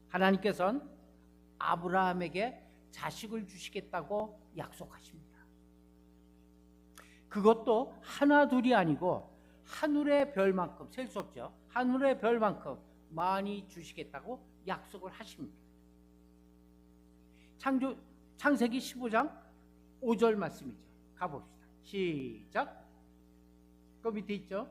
하나님께서는 아브라함에게 자식을 주시겠다고 약속하십니다. 그것도 하나 둘이 아니고 하늘의 별만큼, 셀 수 없죠. 하늘의 별만큼 많이 주시겠다고 약속을 하십니다. 창세기 15장 5절 말씀이죠. 가봅시다. 시작. 그 밑에 있죠.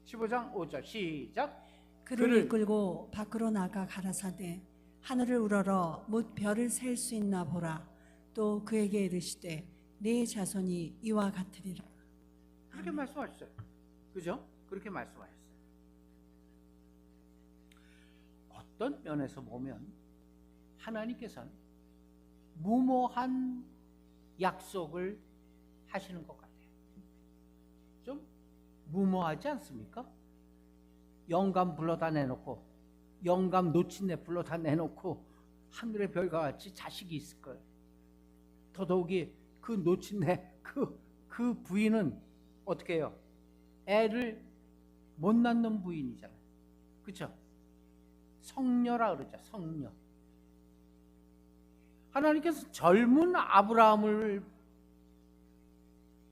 15장 5절 시작. 그를 이끌고 밖으로 나가 가라사대 하늘을 우러러 못 별을 셀 수 있나 보라. 또 그에게 이르시되 네 자손이 이와 같으리라. 그렇게 말씀하셨어요. 그죠? 그렇게 말씀하셨어요. 어떤 면에서 보면 하나님께서는 무모한 약속을 하시는 것 같아요. 좀 무모하지 않습니까? 영감 불러다 내놓고 영감 놓친내 불러다 내놓고 하늘의 별과 같이 자식이 있을 거예요. 더더욱이 그 놓친내 그 부인은 어떻게 해요? 애를 못 낳는 부인이잖아요. 그렇죠? 성녀라 그러죠. 성녀. 하나님께서 젊은 아브라함을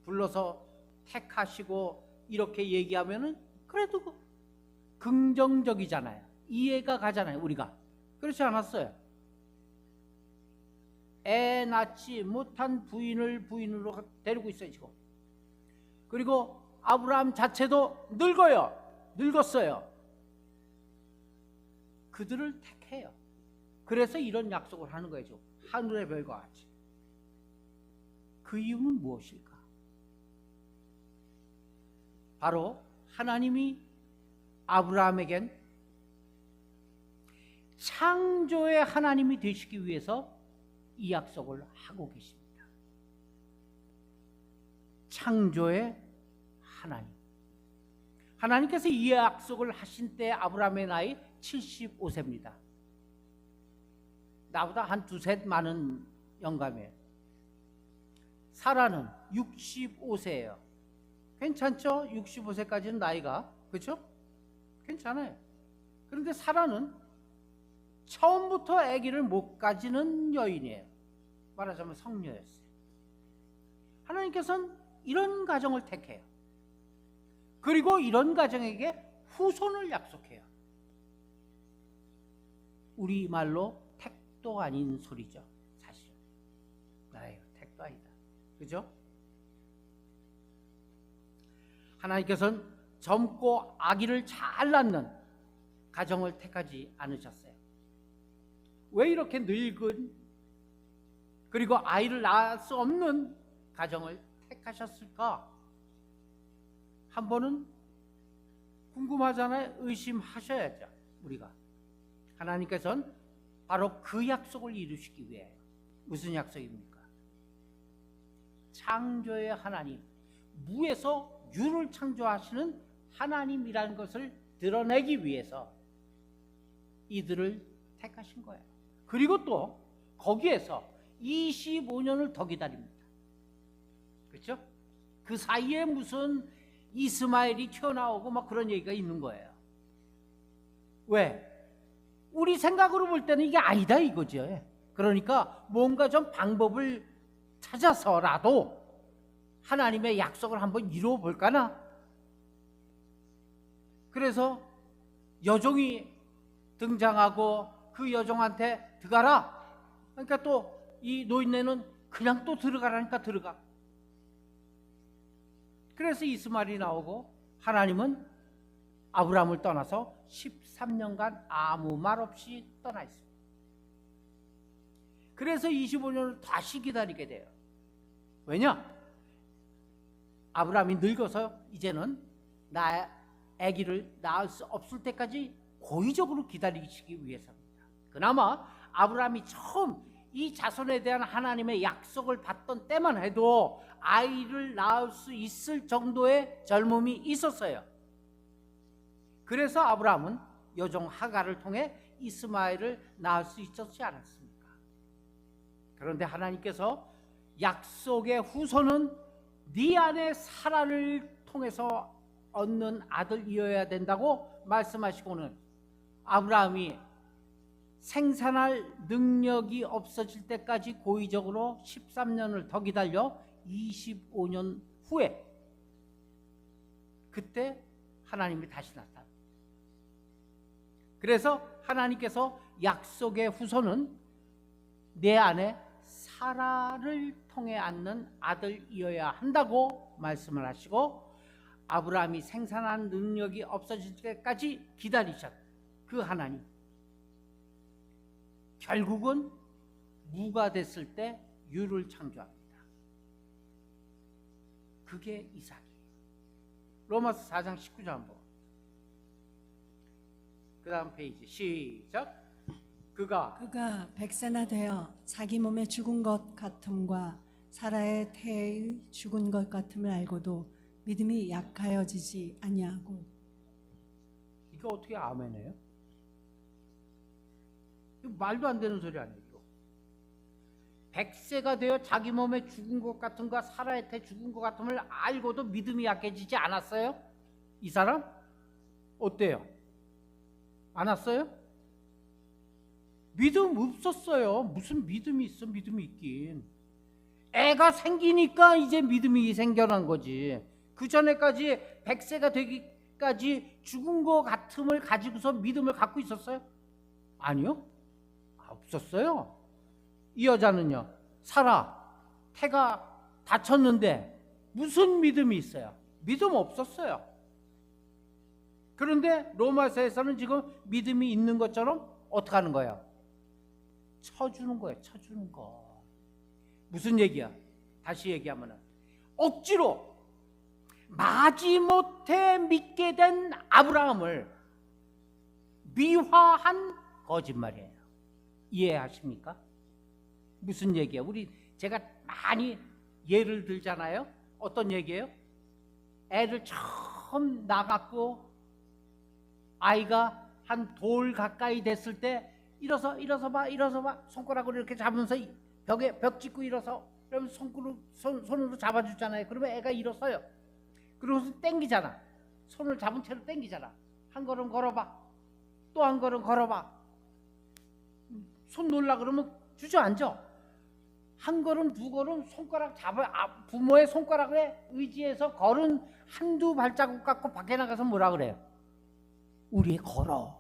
불러서 택하시고 이렇게 얘기하면은 그래도 긍정적이잖아요. 이해가 가잖아요. 우리가 그렇지 않았어요. 애 낳지 못한 부인을 부인으로 데리고 있어요 지금. 그리고 아브라함 자체도 늙었어요. 그들을 택해요. 그래서 이런 약속을 하는 거예요. 하늘의 별과 같이. 그 이유는 무엇일까? 바로 하나님이 아브라함에겐 창조의 하나님이 되시기 위해서 이 약속을 하고 계십니다. 창조의 하나님. 하나님께서 이 약속을 하신 때 아브라함의 나이 75세입니다. 나보다 한 두셋 많은 영감이에요. 사라는 65세예요. 괜찮죠? 65세까지는 나이가. 그렇죠? 괜찮아요. 그런데 사라는 처음부터 아기를 못 가지는 여인이에요. 말하자면 성녀였어요. 하나님께서는 이런 가정을 택해요. 그리고 이런 가정에게 후손을 약속해요. 우리말로 택도 아닌 소리죠. 사실은. 아유, 택도 아니다. 그죠? 하나님께서는 젊고 아기를 잘 낳는 가정을 택하지 않으셨어요. 왜 이렇게 늙은 그리고 아이를 낳을 수 없는 가정을 택하셨을까? 한 번은 궁금하잖아요. 의심하셔야죠. 우리가 하나님께서는 바로 그 약속을 이루시기 위해 무슨 약속입니까? 창조의 하나님, 무에서 유를 창조하시는 하나님이라는 것을 드러내기 위해서 이들을 택하신 거예요. 그리고 또 거기에서 25년을 더 기다립니다. 그렇죠? 그 사이에 무슨 이스마엘이 튀어나오고 막 그런 얘기가 있는 거예요. 왜? 우리 생각으로 볼 때는 이게 아니다 이거죠. 그러니까 뭔가 좀 방법을 찾아서라도 하나님의 약속을 한번 이루어 볼까나? 그래서 여종이 등장하고 그 여종한테 들어가라. 그러니까 또 이 노인네는 그냥 또 들어가라니까 들어가. 그래서 이스마엘이 나오고 하나님은 아브라함을 떠나서 13년간 아무 말 없이 떠나 있습니다. 그래서 25년을 다시 기다리게 돼요. 왜냐? 아브라함이 늙어서 이제는 나 아기를 낳을 수 없을 때까지 고의적으로 기다리시기 위해서입니다. 그나마 아브라함이 처음 이 자손에 대한 하나님의 약속을 받던 때만 해도 아이를 낳을 수 있을 정도의 젊음이 있었어요. 그래서 아브라함은 여종 하갈을 통해 이스마엘을 낳을 수 있었지 않았습니까? 그런데 하나님께서 약속의 후손은 네 안에 사라를 통해서 얻는 아들이어야 된다고 말씀하시고는 아브라함이 생산할 능력이 없어질 때까지 고의적으로 13년을 더 기다려 25년 후에 그때 하나님이 다시 나타납니다. 그래서 하나님께서 약속의 후손은 내 안에 사라를 통해 낳는 아들이어야 한다고 말씀을 하시고 아브라함이 생산한 능력이 없어질 때까지 기다리셨 그 하나님, 결국은 무가 됐을 때 유를 창조합니다. 그게 이삭이에요. 로마서 4장 19절 한번. 그 다음 페이지 시작. 그가 100세나 되어 자기 몸에 죽은 것 같음과 사라의 태의 죽은 것 같음을 알고도 믿음이 약하여지지 아니하고. 이거 어떻게 아멘해요? 이거 말도 안 되는 소리 아니에요. 100세가 되어 자기 몸에 죽은 것 같음과 사라의 태 죽은 것 같음을 알고도 믿음이 약해지지 않았어요? 이 사람? 어때요? 안 왔어요? 믿음 없었어요. 무슨 믿음이 있어? 믿음이 있긴. 애가 생기니까 이제 믿음이 생겨난 거지. 그 전에까지 100세가 되기까지 죽은 것 같음을 가지고서 믿음을 갖고 있었어요? 아니요. 없었어요. 이 여자는요, 사라, 태가 다쳤는데 무슨 믿음이 있어요? 믿음 없었어요. 그런데 로마서에서는 지금 믿음이 있는 것처럼 어떻게 하는 거예요? 쳐주는 거예요. 쳐주는 거. 무슨 얘기야? 다시 얘기하면 억지로 마지못해 믿게 된 아브라함을 미화한 거짓말이에요. 이해하십니까? 무슨 얘기예요? 제가 많이 예를 들잖아요. 어떤 얘기예요? 애를 처음 낳았고 아이가 한 돌 가까이 됐을 때 일어서 봐 손가락으로 이렇게 잡으면서 벽 짚고 일어서 그러면 손으로 잡아주잖아요. 그러면 애가 일어서요. 그러고서 땡기잖아. 손을 잡은 채로 땡기잖아. 한 걸음 걸어봐. 또 한 걸음 걸어봐. 손 놓으려 그러면 주저앉아. 한 걸음 두 걸음 손가락 부모의 손가락에 의지해서 걸은 한두 발자국 갖고 밖에 나가서 뭐라 그래요? 우리 애 걸어.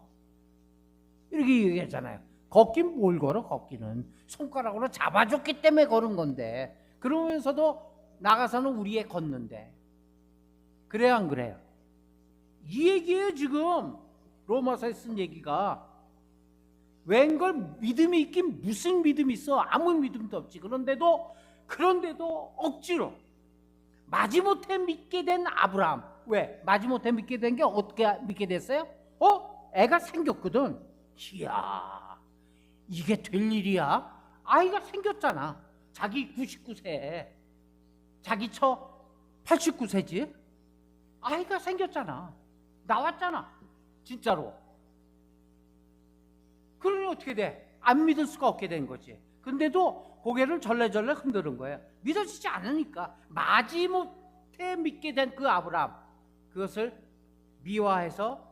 이렇게 얘기하잖아요. 걷긴 뭘 걸어? 걷기는 손가락으로 잡아줬기 때문에 걸은 건데, 그러면서도 나가서는 우리 애 걷는데. 그래요 안 그래요? 이 얘기예요. 지금 로마서에 쓴 얘기가. 웬걸 믿음이 있긴 무슨 믿음이 있어? 아무 믿음도 없지. 그런데도 억지로 마지못해 믿게 된 아브라함. 왜? 마지못해 믿게 된 게 어떻게 믿게 됐어요? 애가 생겼거든. 이야, 이게 될 일이야? 아이가 생겼잖아. 자기 99세, 자기 처 89세지. 아이가 생겼잖아. 나왔잖아. 진짜로. 그러니 어떻게 돼? 안 믿을 수가 없게 된 거지. 근데도 고개를 절레절레 흔드는 거예요. 믿어지지 않으니까. 마지못해 믿게 된 그 아브라함, 그것을 미화해서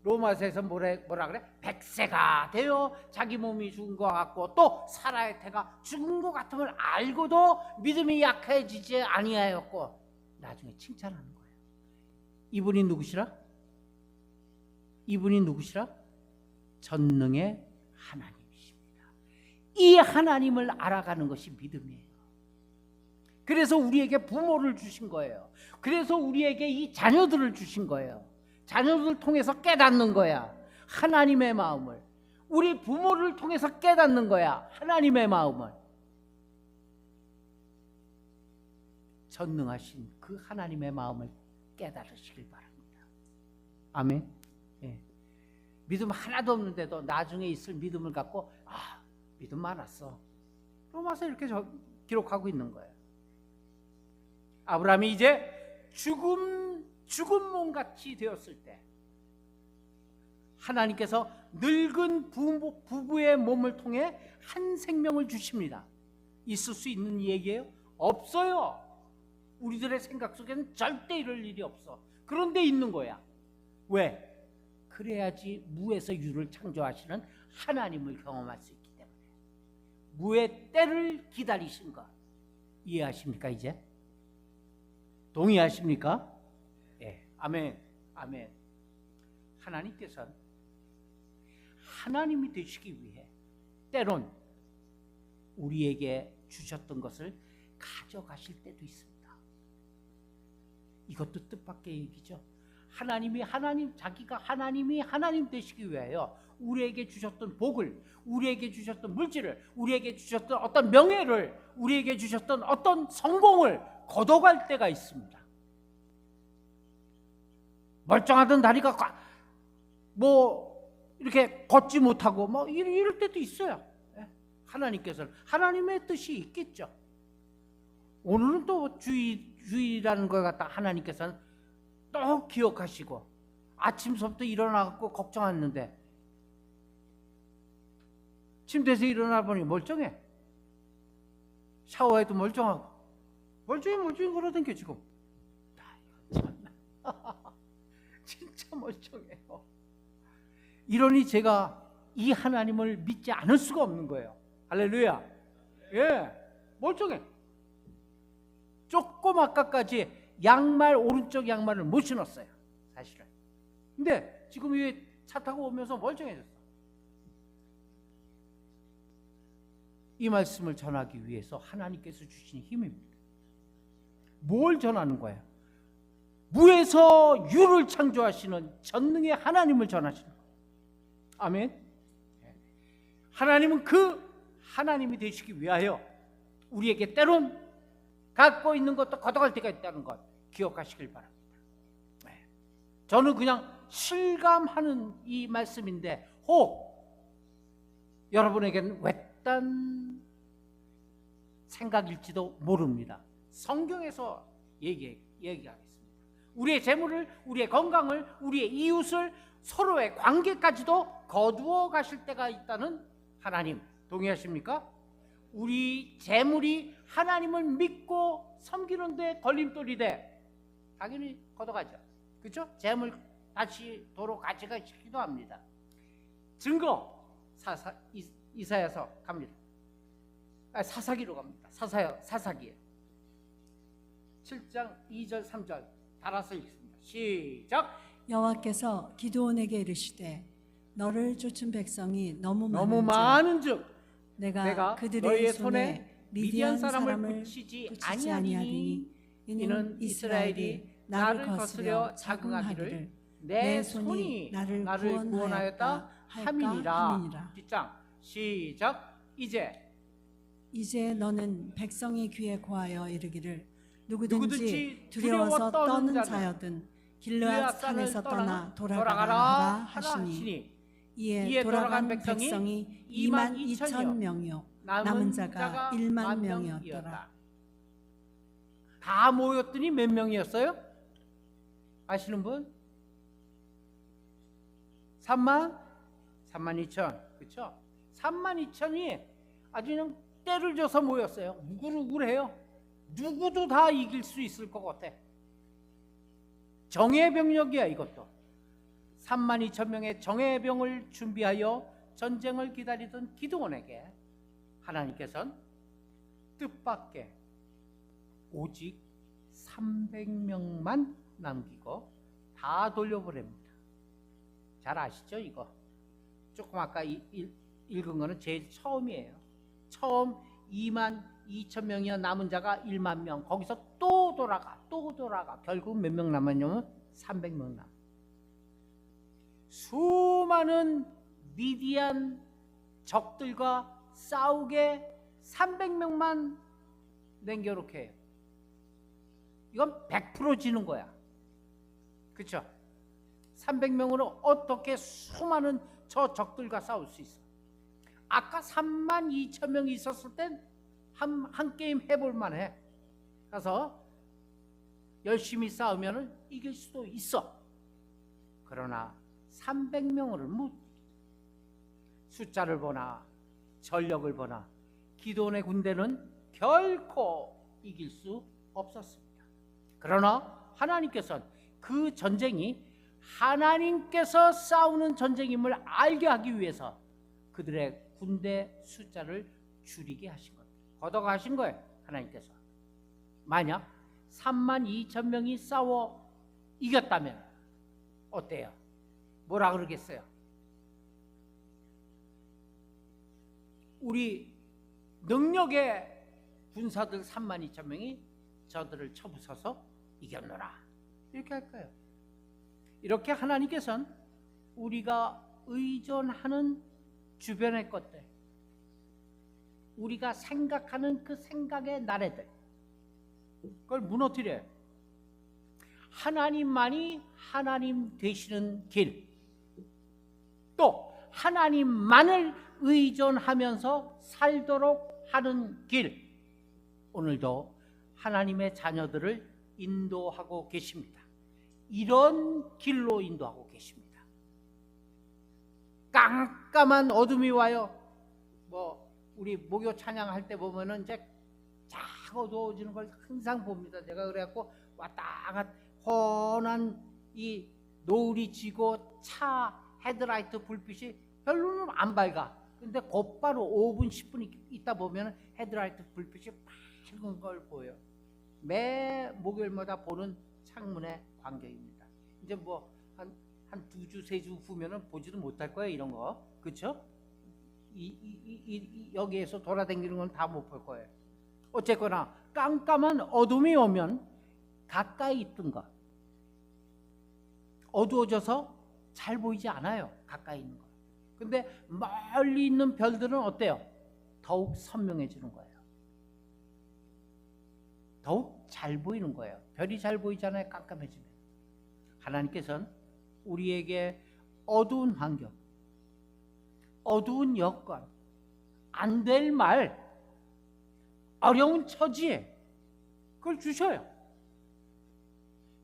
로마서에서 뭐라 그래? 100세가 되어 자기 몸이 죽은 것 같고 또 사라의 태가 죽은 것 같음을 알고도 믿음이 약해지지 아니하였고 나중에 칭찬하는 거예요. 이분이 누구시라? 이분이 누구시라? 전능의 하나님이십니다. 이 하나님을 알아가는 것이 믿음이에요. 그래서 우리에게 부모를 주신 거예요. 그래서 우리에게 이 자녀들을 주신 거예요. 자녀들을 통해서 깨닫는 거야. 하나님의 마음을. 우리 부모를 통해서 깨닫는 거야. 하나님의 마음을. 전능하신 그 하나님의 마음을 깨달으시길 바랍니다. 아멘. 예. 믿음 하나도 없는데도 나중에 있을 믿음을 갖고 믿음 많았어. 로마서 이렇게 기록하고 있는 거예요. 아브라함이 이제 죽은 몸같이 되었을 때 하나님께서 늙은 부부의 몸을 통해 한 생명을 주십니다. 있을 수 있는 얘기예요? 없어요. 우리들의 생각 속에는 절대 이럴 일이 없어. 그런데 있는 거야. 왜? 그래야지 무에서 유를 창조하시는 하나님을 경험할 수 있기 때문에. 무의 때를 기다리신 것 이해하십니까? 이제 동의하십니까? 예, 아멘, 아멘. 하나님께서는 하나님이 되시기 위해 때론 우리에게 주셨던 것을 가져가실 때도 있습니다. 이것도 뜻밖의 얘기죠. 자기가 하나님이 하나님 되시기 위하여 우리에게 주셨던 복을, 우리에게 주셨던 물질을, 우리에게 주셨던 어떤 명예를, 우리에게 주셨던 어떤 성공을 걷어갈 때가 있습니다. 멀쩡하던 다리가 이렇게 걷지 못하고 이럴 때도 있어요. 하나님께서는 하나님의 뜻이 있겠죠. 오늘은 또 주의라는 걸 갖다 하나님께서는 또 기억하시고 아침서부터 일어나고 걱정했는데 침대에서 일어나 보니 멀쩡해. 샤워해도 멀쩡하고 멀쩡히 그러던게 지금. 진짜 멀쩡해요. 이러니 제가 이 하나님을 믿지 않을 수가 없는 거예요. 할렐루야. 예, 멀쩡해. 조금 아까까지 오른쪽 양말을 못 신었어요. 사실은. 근데 지금 이 차 타고 오면서 멀쩡해졌어. 이 말씀을 전하기 위해서 하나님께서 주신 힘입니다. 뭘 전하는 거예요? 무에서 유를 창조하시는 전능의 하나님을 전하시는 거예요. 아멘. 하나님은 그 하나님이 되시기 위하여 우리에게 때론 갖고 있는 것도 걷어갈 때가 있다는 것 기억하시길 바랍니다. 저는 그냥 실감하는 이 말씀인데 여러분에게는 외딴 생각일지도 모릅니다. 성경에서 얘기하겠습니다. 우리의 재물을, 우리의 건강을, 우리의 이웃을, 서로의 관계까지도 거두어 가실 때가 있다는 하나님, 동의하십니까? 우리 재물이 하나님을 믿고 섬기는 데 걸림돌이 돼 당연히 걷어가죠. 그렇죠? 재물 다시 도로 가져가시기도 합니다. 증거 이사야서 갑니다. 사사기로 갑니다. 사사기에 7장 2절 3절 달아서 읽습니다. 시작. 여호와께서 기드온에게 이르시되 너를 쫓은 백성이 너무 많은즉 내가 그들의 손에 미디안 사람을 붙이지 아니하리니 이는 이스라엘이 나를 거스려 자긍하기를 내 손이 나를 구원하였다 함이니라. 뒷장 시작. 이제 너는 백성의 귀에 고하여 이르기를 누구든지 두려워서 떠는 자여든 길르앗 산에서 떠나 돌아가라 하라 하시니 이에 돌아간 백성이 2만 2천 명이요 남은 자가 1만 명이었더라. 다 모였더니 몇 명이었어요? 아시는 분? 3만 2천. 그렇죠? 3만 2천이 아주 그냥 때를 줘서 모였어요. 우글우글해요. 누구도 다 이길 수 있을 것 같아. 정예 병력이야 이것도. 3만 2천 명의 정예 병을 준비하여 전쟁을 기다리던 기드온에게 하나님께서는 뜻밖의 오직 300명만 남기고 다 돌려보냅니다. 잘 아시죠 이거? 조금 아까 읽은 거는 제일 처음이에요. 처음 2만 2천 명이야 남은 자가 1만 명. 거기서 또 돌아가. 결국 몇 명 남았냐면 300명 남. 수많은 미디안 적들과 싸우게 300명만 냉겨놓게 해요. 이건 100% 지는 거야. 그렇죠? 300명으로 어떻게 수많은 저 적들과 싸울 수 있어? 아까 3만 2천 명이 있었을 땐 한 게임 해볼 만해. 가서 열심히 싸우면 이길 수도 있어. 그러나 300명을 못. 숫자를 보나 전력을 보나 기드온의 군대는 결코 이길 수 없었습니다. 그러나 하나님께서는 그 전쟁이 하나님께서 싸우는 전쟁임을 알게 하기 위해서 그들의 군대 숫자를 줄이게 하신 겁니다. 걷어가신 거예요. 하나님께서. 만약 3만 2천 명이 싸워 이겼다면 어때요? 뭐라 그러겠어요? 우리 능력의 군사들 3만 2천 명이 저들을 쳐부숴서 이겼노라. 이렇게 할 거예요. 이렇게 하나님께서는 우리가 의존하는 주변의 것들, 우리가 생각하는 그 생각의 나래들, 그걸 무너뜨려요. 하나님만이 하나님 되시는 길, 또 하나님만을 의존하면서 살도록 하는 길, 오늘도 하나님의 자녀들을 인도하고 계십니다. 이런 길로 인도하고 계십니다. 깜깜한 어둠이 와요. 우리 목요 찬양할 때 보면은 이제 쫙 어두워지는 걸 항상 봅니다. 제가 그래갖고 왔다 갔다 훤한 이 노을이 지고 차 헤드라이트 불빛이 별로는 안 밝아. 근데 곧바로 5분 10분 있다 보면 헤드라이트 불빛이 밝은 걸 보여요. 매 목요일마다 보는 창문의 광경입니다. 이제 한 2주 3주 후면은 보지도 못할 거예요. 이런 거. 그렇죠? 여기에서 돌아다니는 건 다 못 볼 거예요. 어쨌거나 깜깜한 어둠이 오면 가까이 있던 것 어두워져서 잘 보이지 않아요. 가까이 있는 거. 근데 멀리 있는 별들은 어때요? 더욱 선명해지는 거예요. 더욱 잘 보이는 거예요. 별이 잘 보이잖아요. 깜깜해지면. 하나님께서는 우리에게 어두운 환경, 어두운 여건, 안 될 말, 어려운 처지에 그걸 주셔요.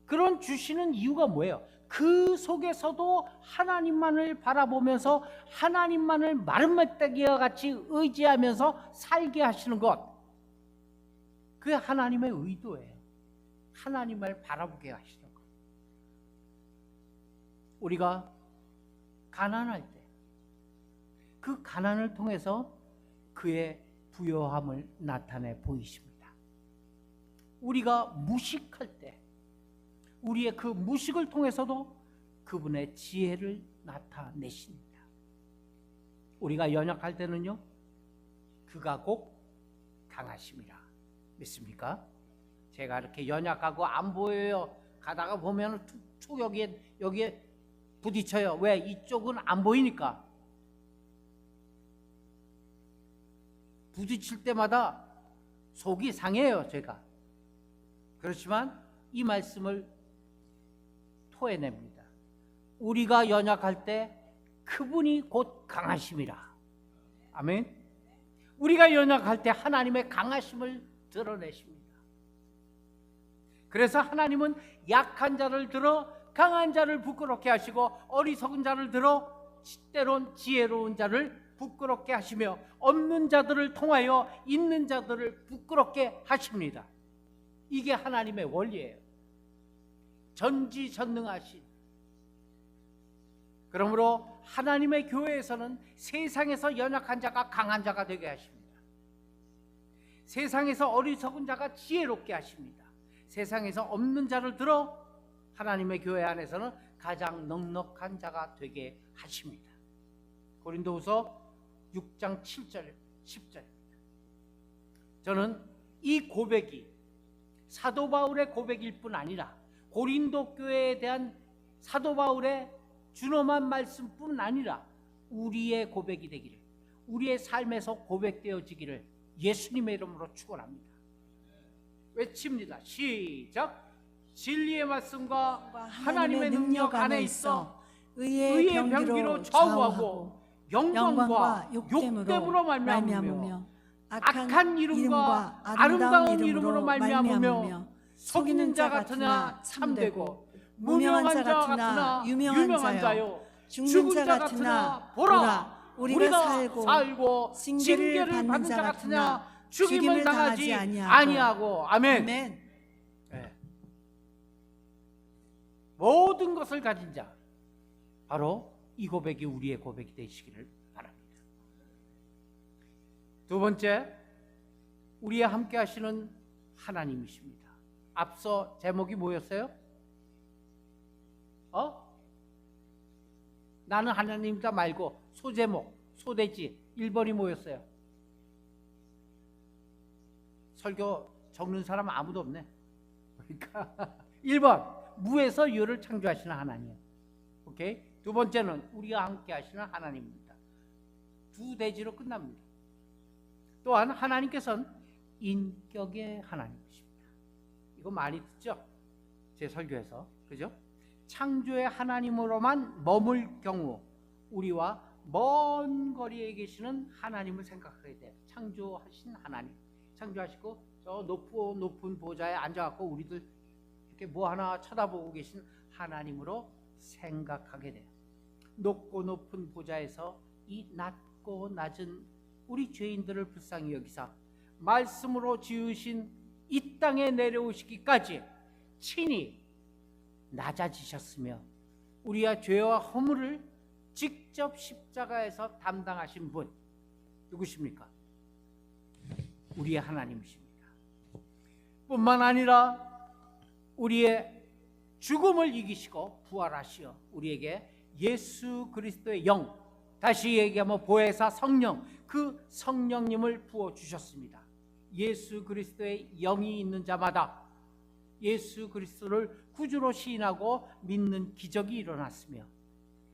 그런 주시는 이유가 뭐예요? 그 속에서도 하나님만을 바라보면서 하나님만을 마른 멧돼지와 같이 의지하면서 살게 하시는 것, 그게 하나님의 의도예요. 하나님을 바라보게 하시는 것. 우리가 가난할 때 그 가난을 통해서 그의 부요함을 나타내 보이십니다. 우리가 무식할 때 우리의 그 무식을 통해서도 그분의 지혜를 나타내십니다. 우리가 연약할 때는요, 그가 곧 강하심이라. 믿습니까? 제가 이렇게 연약하고 안 보여요. 가다가 보면 툭 여기에 부딪혀요. 왜? 이쪽은 안 보이니까. 부딪힐 때마다 속이 상해요, 제가. 그렇지만 이 말씀을 토해냅니다. 우리가 연약할 때 그분이 곧 강하심이라. 아멘. 우리가 연약할 때 하나님의 강하심을 드러내십니다. 그래서 하나님은 약한 자를 들어 강한 자를 부끄럽게 하시고 어리석은 자를 들어 때론 지혜로운 자를 부끄럽게 하시며 없는 자들을 통하여 있는 자들을 부끄럽게 하십니다. 이게 하나님의 원리예요. 전지전능하신. 그러므로 하나님의 교회에서는 세상에서 연약한 자가 강한 자가 되게 하십니다. 세상에서 어리석은 자가 지혜롭게 하십니다. 세상에서 없는 자를 들어 하나님의 교회 안에서는 가장 넉넉한 자가 되게 하십니다. 고린도후서 6장 7절 10절입니다. 저는 이 고백이 사도 바울의 고백일 뿐 아니라 고린도 교회에 대한 사도 바울의 준엄한 말씀뿐 아니라 우리의 고백이 되기를, 우리의 삶에서 고백되어지기를 예수님의 이름으로 축원합니다. 외칩니다. 시작. 진리의 말씀과 하나님의 능력 안에 있어 의의 병기로 좌우하고 영광과 욕됨으로 말미암으며 악한 이름과 아름다운 이름으로 말미암으며 속이는 자 같으나 참되고 무명한 자 같으나 유명한 자요 죽은 자 같으나 보라 우리가 살고 징계를 받는 자 같으나 죽임을 당하지 아니하고. 아멘. 네. 모든 것을 가진 자, 바로 이 고백이 우리의 고백이 되시기를 바랍니다. 두 번째, 우리와 함께 하시는 하나님이십니다. 앞서 제목이 뭐였어요? 나는 하나님이다 말고 소제목, 소대지 1번이 뭐였어요? 설교 적는 사람 아무도 없네. 그러니까 1번 무에서 유를 창조하시는 하나님. 오케이? 두 번째는 우리와 함께 하시는 하나님입니다. 두 대지로 끝납니다. 또한 하나님께서는 인격의 하나님이십니다. 이거 많이 듣죠? 제 설교에서. 그죠? 창조의 하나님으로만 머물 경우 우리와 먼 거리에 계시는 하나님을 생각하게 돼요. 창조하신 하나님. 창조하시고 저 높은 보좌에 앉아갖고 우리들 이렇게 뭐 하나 쳐다보고 계신 하나님으로 생각하게 돼요. 높고 높은 보좌에서 이 낮고 낮은 우리 죄인들을 불쌍히 여기사 말씀으로 지으신 이 땅에 내려오시기까지 친히 낮아지셨으며 우리의 죄와 허물을 직접 십자가에서 담당하신 분 누구십니까? 우리의 하나님이십니다. 뿐만 아니라 우리의 죽음을 이기시고 부활하시어 우리에게 예수 그리스도의 영, 다시 얘기하면 보혜사 성령, 그 성령님을 부어주셨습니다. 예수 그리스도의 영이 있는 자마다 예수 그리스도를 구주로 시인하고 믿는 기적이 일어났으며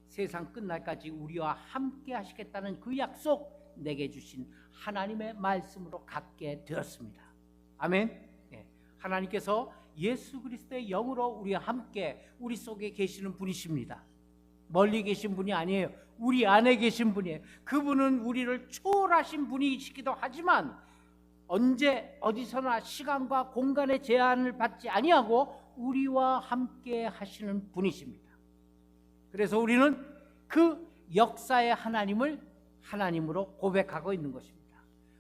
세상 끝날까지 우리와 함께 하시겠다는 그 약속 내게 주신 하나님의 말씀으로 갖게 되었습니다. 아멘. 네. 하나님께서 예수 그리스도의 영으로 우리와 함께 우리 속에 계시는 분이십니다. 멀리 계신 분이 아니에요. 우리 안에 계신 분이에요. 그분은 우리를 초월하신 분이시기도 하지만 언제 어디서나 시간과 공간의 제한을 받지 아니하고 우리와 함께 하시는 분이십니다. 그래서 우리는 그 역사의 하나님을 하나님으로 고백하고 있는 것입니다.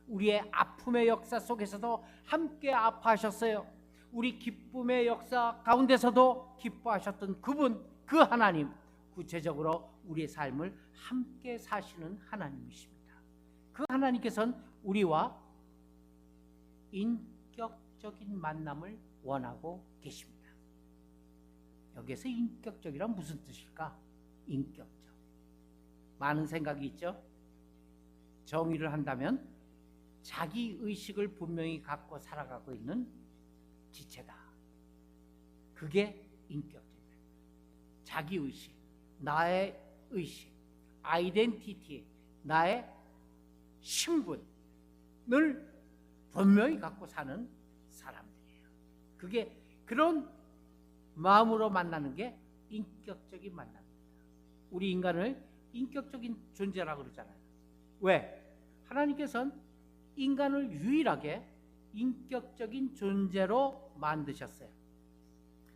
우리의 아픔의 역사 속에서도 함께 아파하셨어요. 우리 기쁨의 역사 가운데서도 기뻐하셨던 그분, 그 하나님, 구체적으로 우리의 삶을 함께 사시는 하나님이십니다. 그 하나님께서는 우리와 인격적인 만남을 원하고 계십니다. 여기에서 인격적이란 무슨 뜻일까? 인격적. 많은 생각이 있죠. 정의를 한다면 자기 의식을 분명히 갖고 살아가고 있는 지체다. 그게 인격적이다. 자기 의식, 나의 의식, 아이덴티티, 나의 신분을 분명히 갖고 사는 사람들이에요. 그게 그런 마음으로 만나는 게 인격적인 만남입니다. 우리 인간을 인격적인 존재라고 그러잖아요. 왜? 하나님께서는 인간을 유일하게 인격적인 존재로 만드셨어요.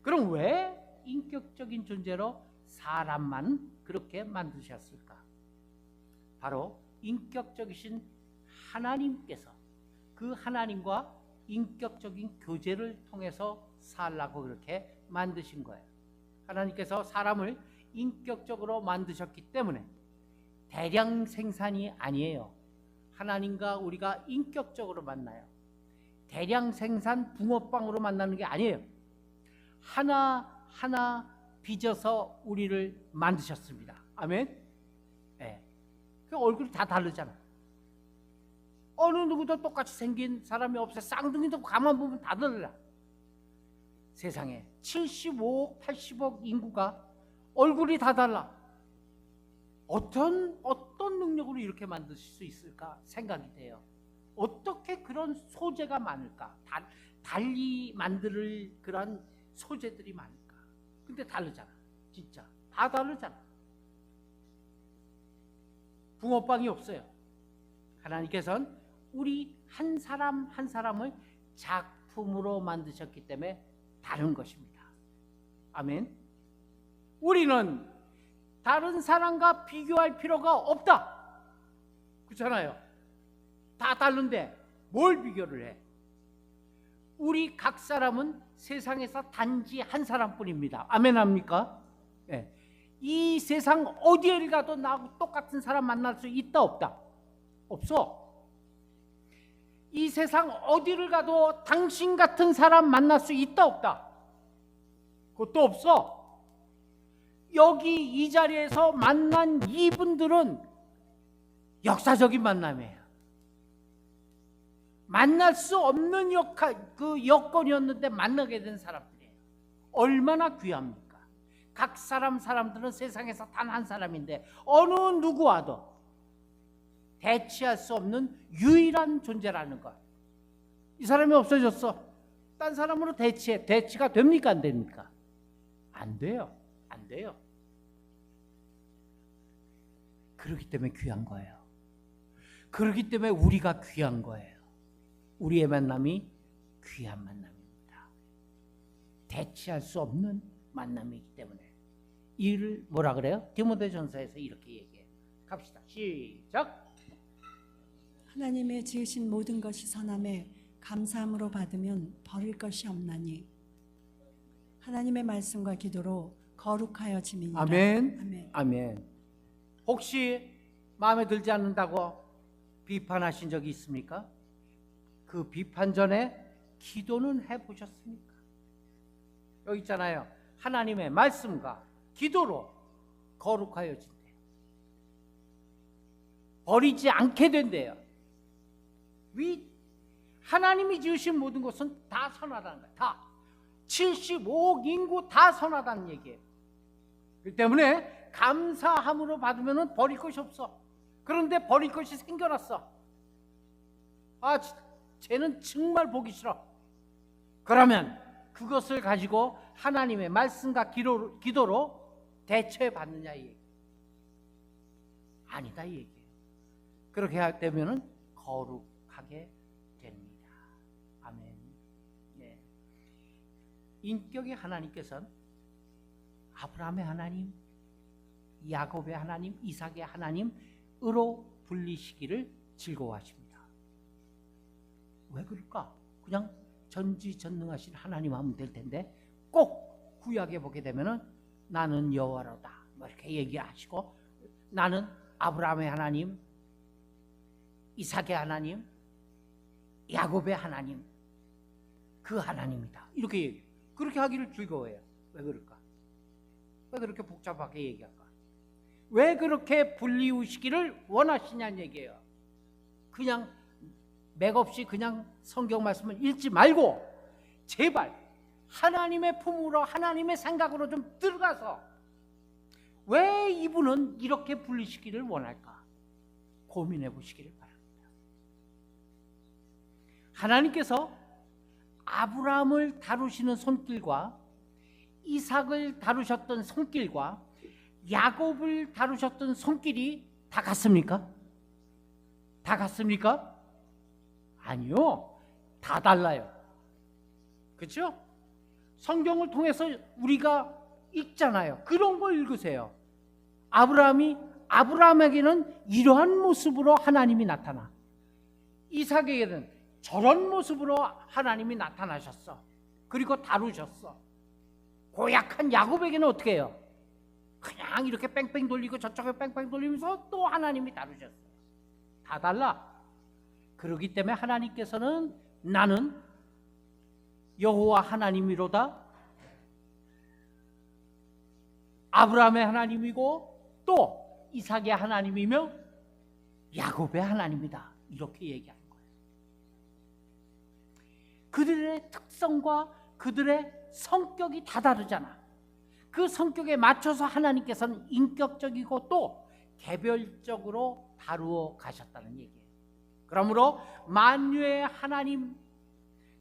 그럼 왜 인격적인 존재로 사람만 그렇게 만드셨을까? 바로 인격적이신 하나님께서 그 하나님과 인격적인 교제를 통해서 살라고 그렇게 만드신 거예요. 하나님께서 사람을 인격적으로 만드셨기 때문에 대량 생산이 아니에요. 하나님과 우리가 인격적으로 만나요. 대량 생산 붕어빵으로 만나는 게 아니에요. 하나하나 빚어서 우리를 만드셨습니다. 아멘? 네. 그 얼굴이 다 다르잖아. 어느 누구도 똑같이 생긴 사람이 없어요. 쌍둥이도 가만 보면 다 달라. 세상에 75억, 80억 인구가 얼굴이 다 달라. 어떤 능력으로 이렇게 만드실 수 있을까 생각이 돼요. 어떻게 그런 소재가 많을까? 달리 만들 그런 소재들이 많을까? 근데 다르잖아. 진짜 다 다르잖아. 붕어빵이 없어요. 하나님께서는 우리 한 사람 한 사람을 작품으로 만드셨기 때문에 다른 것입니다. 아멘. 우리는 다른 사람과 비교할 필요가 없다. 그렇잖아요. 다 다른데 뭘 비교를 해? 우리 각 사람은 세상에서 단지 한 사람뿐입니다. 아멘 합니까? 네. 이 세상 어디에 가도 나하고 똑같은 사람 만날 수 있다 없다? 없어. 이 세상 어디를 가도 당신 같은 사람 만날 수 있다 없다? 그것도 없어. 여기 이 자리에서 만난 이분들은 역사적인 만남이에요. 만날 수 없는 여건이었는데 만나게 된 사람들이에요. 얼마나 귀합니까? 각 사람들은 세상에서 단 한 사람인데 어느 누구와도 대치할 수 없는 유일한 존재라는 것. 이 사람이 없어졌어. 딴 사람으로 대치해. 대치가 됩니까? 안 됩니까? 안 돼요. 안 돼요. 그렇기 때문에 귀한 거예요. 그렇기 때문에 우리가 귀한 거예요. 우리의 만남이 귀한 만남입니다. 대치할 수 없는 만남이기 때문에. 이를 뭐라 그래요? 디모데전서에서 이렇게 얘기해요. 갑시다. 시작. 하나님의 지으신 모든 것이 선함에 감사함으로 받으면 버릴 것이 없나니 하나님의 말씀과 기도로 거룩하여짐이니라. 아멘. 아멘. 아멘. 혹시 마음에 들지 않는다고 비판하신 적이 있습니까? 그 비판 전에 기도는 해보셨습니까? 여기 있잖아요. 하나님의 말씀과 기도로 거룩하여진대요. 버리지 않게 된대요. 하나님이 지으신 모든 것은 다 선하다는 거예요. 다 75억 인구 다 선하다는 얘기예요. 그렇기 때문에 감사함으로 받으면 버릴 것이 없어. 그런데 버릴 것이 생겨났어. 아, 쟤는 정말 보기 싫어. 그러면 그것을 가지고 하나님의 말씀과 기도로 대처해 받느냐 이 얘기. 아니다 이 얘기예요. 그렇게 되면은 거룩하게 됩니다. 아멘. 네. 인격의 하나님께서는 아브라함의 하나님, 야곱의 하나님, 이삭의 하나님으로 불리시기를 즐거워하십니다. 왜 그럴까? 그냥 전지전능하신 하나님 하면 될 텐데 꼭 구약에 보게 되면은 나는 여호와로다 뭐 이렇게 얘기하시고 나는 아브라함의 하나님, 이삭의 하나님, 야곱의 하나님, 그 하나님이다 이렇게 얘기해요. 그렇게 하기를 즐거워해요. 왜 그럴까? 왜 그렇게 복잡하게 얘기할까? 왜 그렇게 분리우시기를 원하시냐는 얘기예요. 그냥 맥없이 그냥 성경 말씀을 읽지 말고 제발 하나님의 품으로 하나님의 생각으로 좀 들어가서 왜 이분은 이렇게 분리시기를 원할까? 고민해 보시기를 바랍니다. 하나님께서 아브라함을 다루시는 손길과 이삭을 다루셨던 손길과 야곱을 다루셨던 손길이 다 같습니까? 다 같습니까? 아니요. 다 달라요. 그렇죠? 성경을 통해서 우리가 읽잖아요. 그런 걸 읽으세요. 아브라함에게는 이러한 모습으로 하나님이 나타나. 이삭에게는 저런 모습으로 하나님이 나타나셨어. 그리고 다루셨어. 고약한 야곱에게는 어떻게 해요? 그냥 이렇게 뺑뺑 돌리고 저쪽에 뺑뺑 돌리면서 또 하나님이 다루셨어요. 다 달라. 그렇기 때문에 하나님께서는 나는 여호와 하나님이로다. 아브라함의 하나님이고 또 이삭의 하나님이며 야곱의 하나님이다. 이렇게 얘기하는 거예요. 그들의 특성과 그들의 성격이 다 다르잖아. 그 성격에 맞춰서 하나님께서는 인격적이고 또 개별적으로 다루어 가셨다는 얘기예요. 그러므로 만유의 하나님,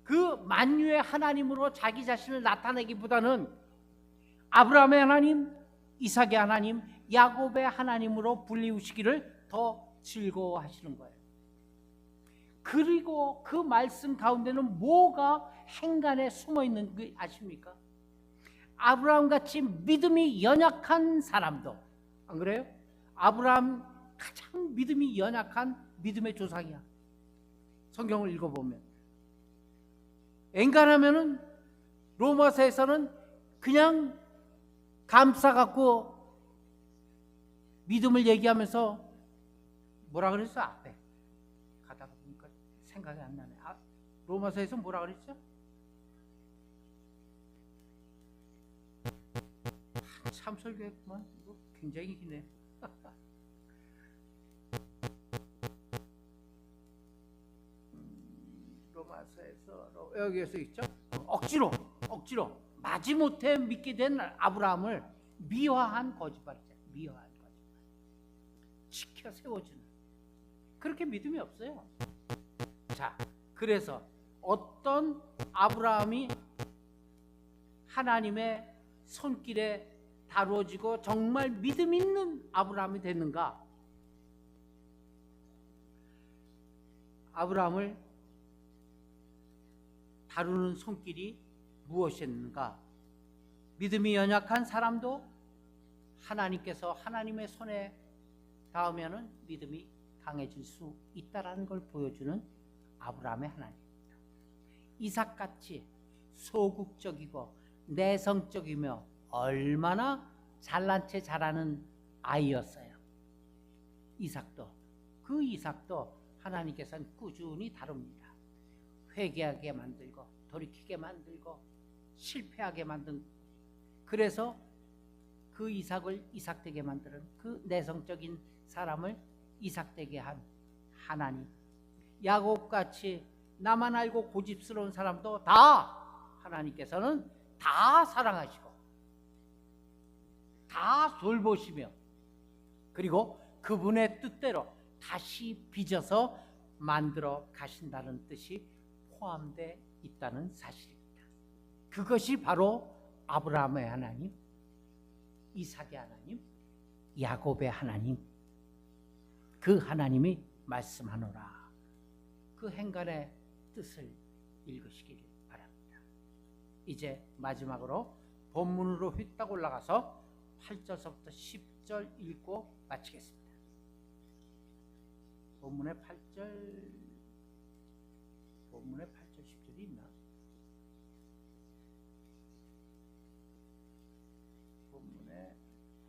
그 만유의 하나님으로 자기 자신을 나타내기보다는 아브라함의 하나님, 이삭의 하나님, 야곱의 하나님으로 불리우시기를 더 즐거워하시는 거예요. 그리고 그 말씀 가운데는 뭐가 행간에 숨어 있는 거 아십니까? 아브라함같이 믿음이 연약한 사람도, 안 그래요? 아브라함 가장 믿음이 연약한 믿음의 조상이야. 성경을 읽어보면 엔간하면은 로마서에서는 그냥 감싸갖고 믿음을 얘기하면서 뭐라 그랬어? 앞에 가다가 보니까 생각이 안 나네. 로마서에서 뭐라 그랬죠? 참 설교했구만. 이거 굉장히 기네. 로마서에서 여기에서 있죠. 억지로 마지못해 믿게 된 아브라함을 미화한 거짓말이죠. 미화한 거짓말. 지켜 세워주는. 그렇게 믿음이 없어요. 자, 그래서 어떤 아브라함이 하나님의 손길에 다루어지고 정말 믿음 있는 아브라함이 됐는가? 아브라함을 다루는 손길이 무엇이었는가? 믿음이 연약한 사람도 하나님께서 하나님의 손에 닿으면은 믿음이 강해질 수 있다라는 걸 보여주는 아브라함의 하나님입니다. 이삭같이 소극적이고 내성적이며 얼마나 잘난 체 잘하는 아이였어요. 이삭도 하나님께서는 꾸준히 다룹니다. 회개하게 만들고 돌이키게 만들고 실패하게 만든, 그래서 그 이삭을 이삭되게 만드는 그 내성적인 사람을 이삭되게 한 하나님, 야곱같이 나만 알고 고집스러운 사람도 다 하나님께서는 다 사랑하시고 다 돌보시며 그리고 그분의 뜻대로 다시 빚어서 만들어 가신다는 뜻이 포함되어 있다는 사실입니다. 그것이 바로 아브라함의 하나님, 이삭의 하나님, 야곱의 하나님, 그 하나님이 말씀하노라. 그 행간의 뜻을 읽으시길 바랍니다. 이제 마지막으로 본문으로 휘딱 올라가서 8절서부터 10절 읽고 마치겠습니다. 본문에 8절 10절이 있나? 본문에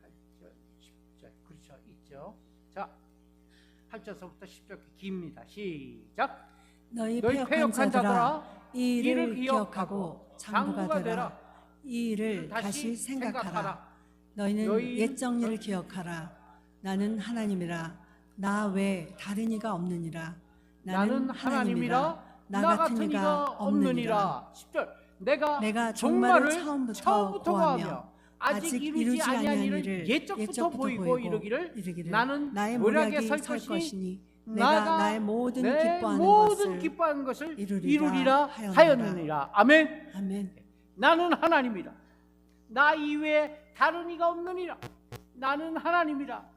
8절 10절 그렇죠, 있죠. 자, 8절서부터 10절 깁니다. 시작. 너희 패역한 자들아, 이 일을 기억하고 장부가 되라. 이 일을 다시 생각하라. 너희는 옛 정리를 기억하라. 나는 하나님이라. 나 외 다른 이가 없느니라. 나는 하나님이라. 나 같은 이가 없느니라. 10절. 내가 종말을 처음부터 고하며 아직 이루지 아니한 일을 옛적부터 보이고 이르기를 나의 모략에 설 것이니 내가 나의 모든 기뻐하는 것을 이루리라 하였느니라. 아멘. 아멘. 나는 하나님이라. 나 이외에 다른 이가 없느니라. 나는 하나님이라.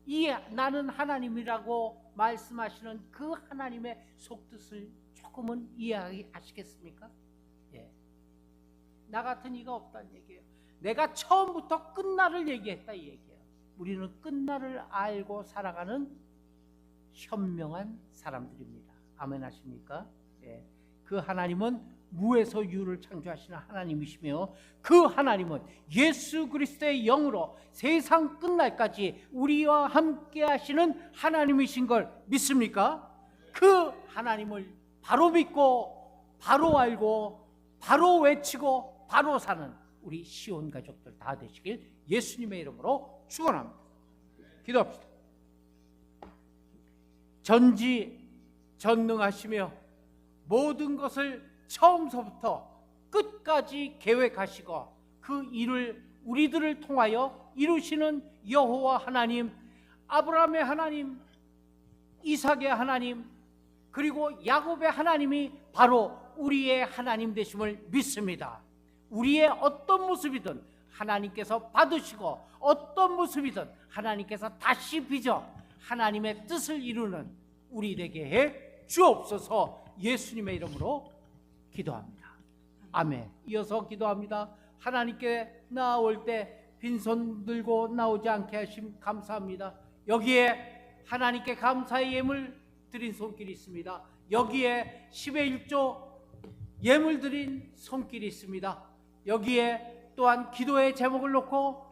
이 나는 하나님이라고 말씀하시는 그 하나님의 속뜻을 조금은 이해하시겠습니까? 예. 나 같은 이가 없다는 얘기예요. 내가 처음부터 끝날을 얘기했다 이 얘기예요. 우리는 끝날을 알고 살아가는 현명한 사람들입니다. 아멘 하십니까? 예. 그 하나님은 무에서 유를 창조하시는 하나님이시며, 그 하나님은 예수 그리스도의 영으로 세상 끝날까지 우리와 함께 하시는 하나님이신 걸 믿습니까? 그 하나님을 바로 믿고 바로 알고 바로 외치고 바로 사는 우리 시온 가족들 다 되시길 예수님의 이름으로 축원합니다. 기도합시다. 전지전능하시며 모든 것을 처음서부터 끝까지 계획하시고 그 일을 우리들을 통하여 이루시는 여호와 하나님, 아브라함의 하나님, 이삭의 하나님, 그리고 야곱의 하나님이 바로 우리의 하나님 되심을 믿습니다. 우리의 어떤 모습이든 하나님께서 받으시고 어떤 모습이든 하나님께서 다시 빚어 하나님의 뜻을 이루는 우리 되게 해 주옵소서. 예수님의 이름으로 기도합니다. 아멘. 이어서 기도합니다. 하나님께 나올 때 빈손 들고 나오지 않게 하심 감사합니다. 여기에 하나님께 감사의 예물 드린 손길이 있습니다. 여기에 10의 1조 예물 드린 손길이 있습니다. 여기에 또한 기도의 제목을 놓고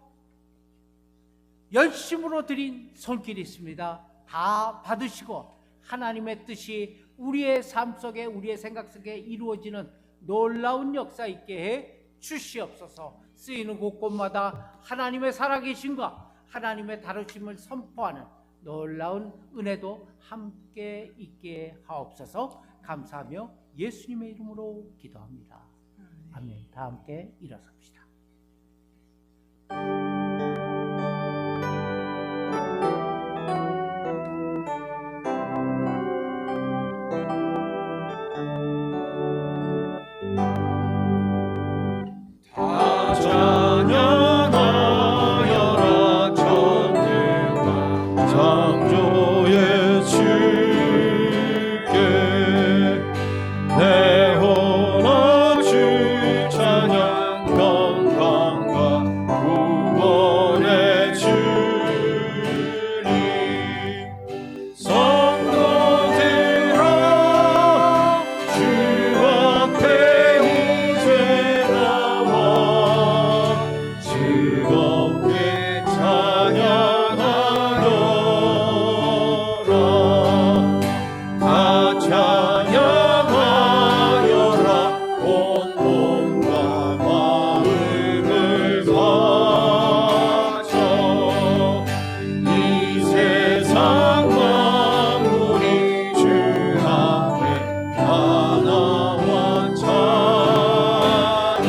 열심으로 드린 손길이 있습니다. 다 받으시고 하나님의 뜻이 우리의 삶 속에, 우리의 생각 속에 이루어지는 놀라운 역사 있게 해 주시옵소서. 쓰이는 곳곳마다 하나님의 살아계심과 하나님의 다루심을 선포하는 놀라운 은혜도 함께 있게 하옵소서. 감사하며 예수님의 이름으로 기도합니다. 아멘. 다 함께 일어섭시다. 다 찬양하여라 전능한 창조의 주께 내 혼아 주 찬양 평강과 구원의 주님 성도들아 주 앞에 이제 나와 즐겁게 찬양하여라 다 찬양하여라 온 몸과 마음을 바쳐 이 세상 만물이 주 앞에 다 나와 찬양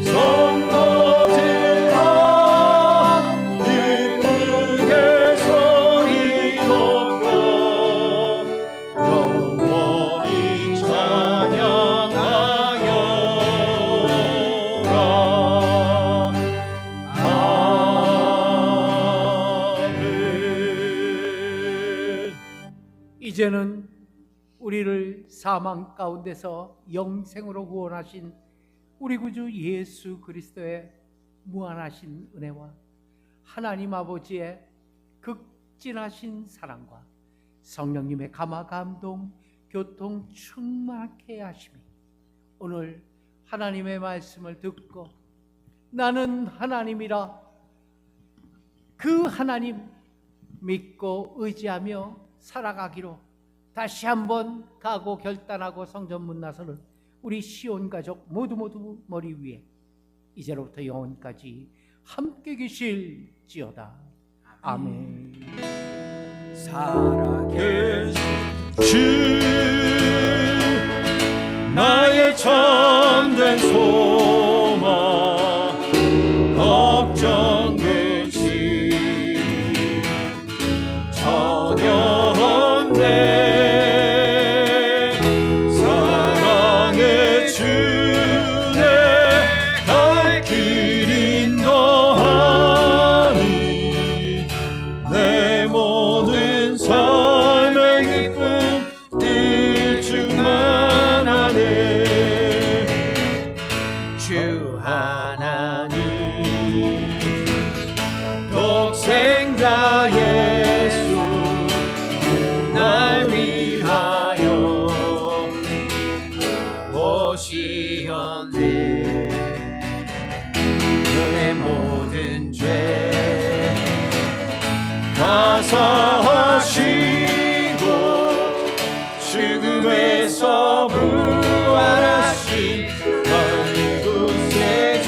성도들아 기쁘게 소리 높여 영원히 찬양하여라. 아멘. 이제는 우리를 사망 가운데서 영생으로 구원하신 우리 구주 예수 그리스도의 무한하신 은혜와 하나님 아버지의 극진하신 사랑과 성령님의 감화 감동 교통 충만케 하심이 오늘 하나님의 말씀을 듣고 나는 하나님이라 그 하나님 믿고 의지하며 살아가기로 다시 한번 가고 결단하고 성전문 나서는 우리 시온 가족 모두 머리 위에 이제로부터 영원까지 함께 계실지어다. 아멘. 살아계신 주 나의 참된 소망 걱정 근심 전혀 없네 사랑의 주내 갈 생자 예수 날 위하여 오시었네. 내 모든 죄 가사하시고 죽음에서 부활하신 이곳의 주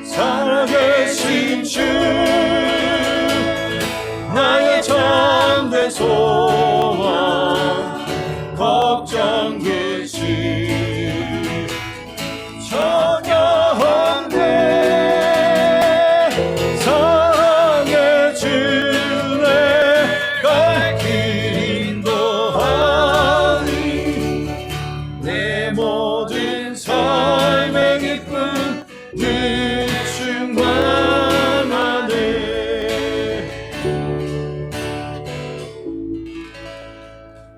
살아계신 주 나의 참된 소원 걱정 그시 전혀 없네. 사랑의 주내 갈 길 인도하니 내 모든 삶의 기쁨 늘 충만하네.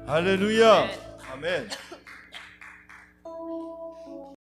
할렐루야. 아멘.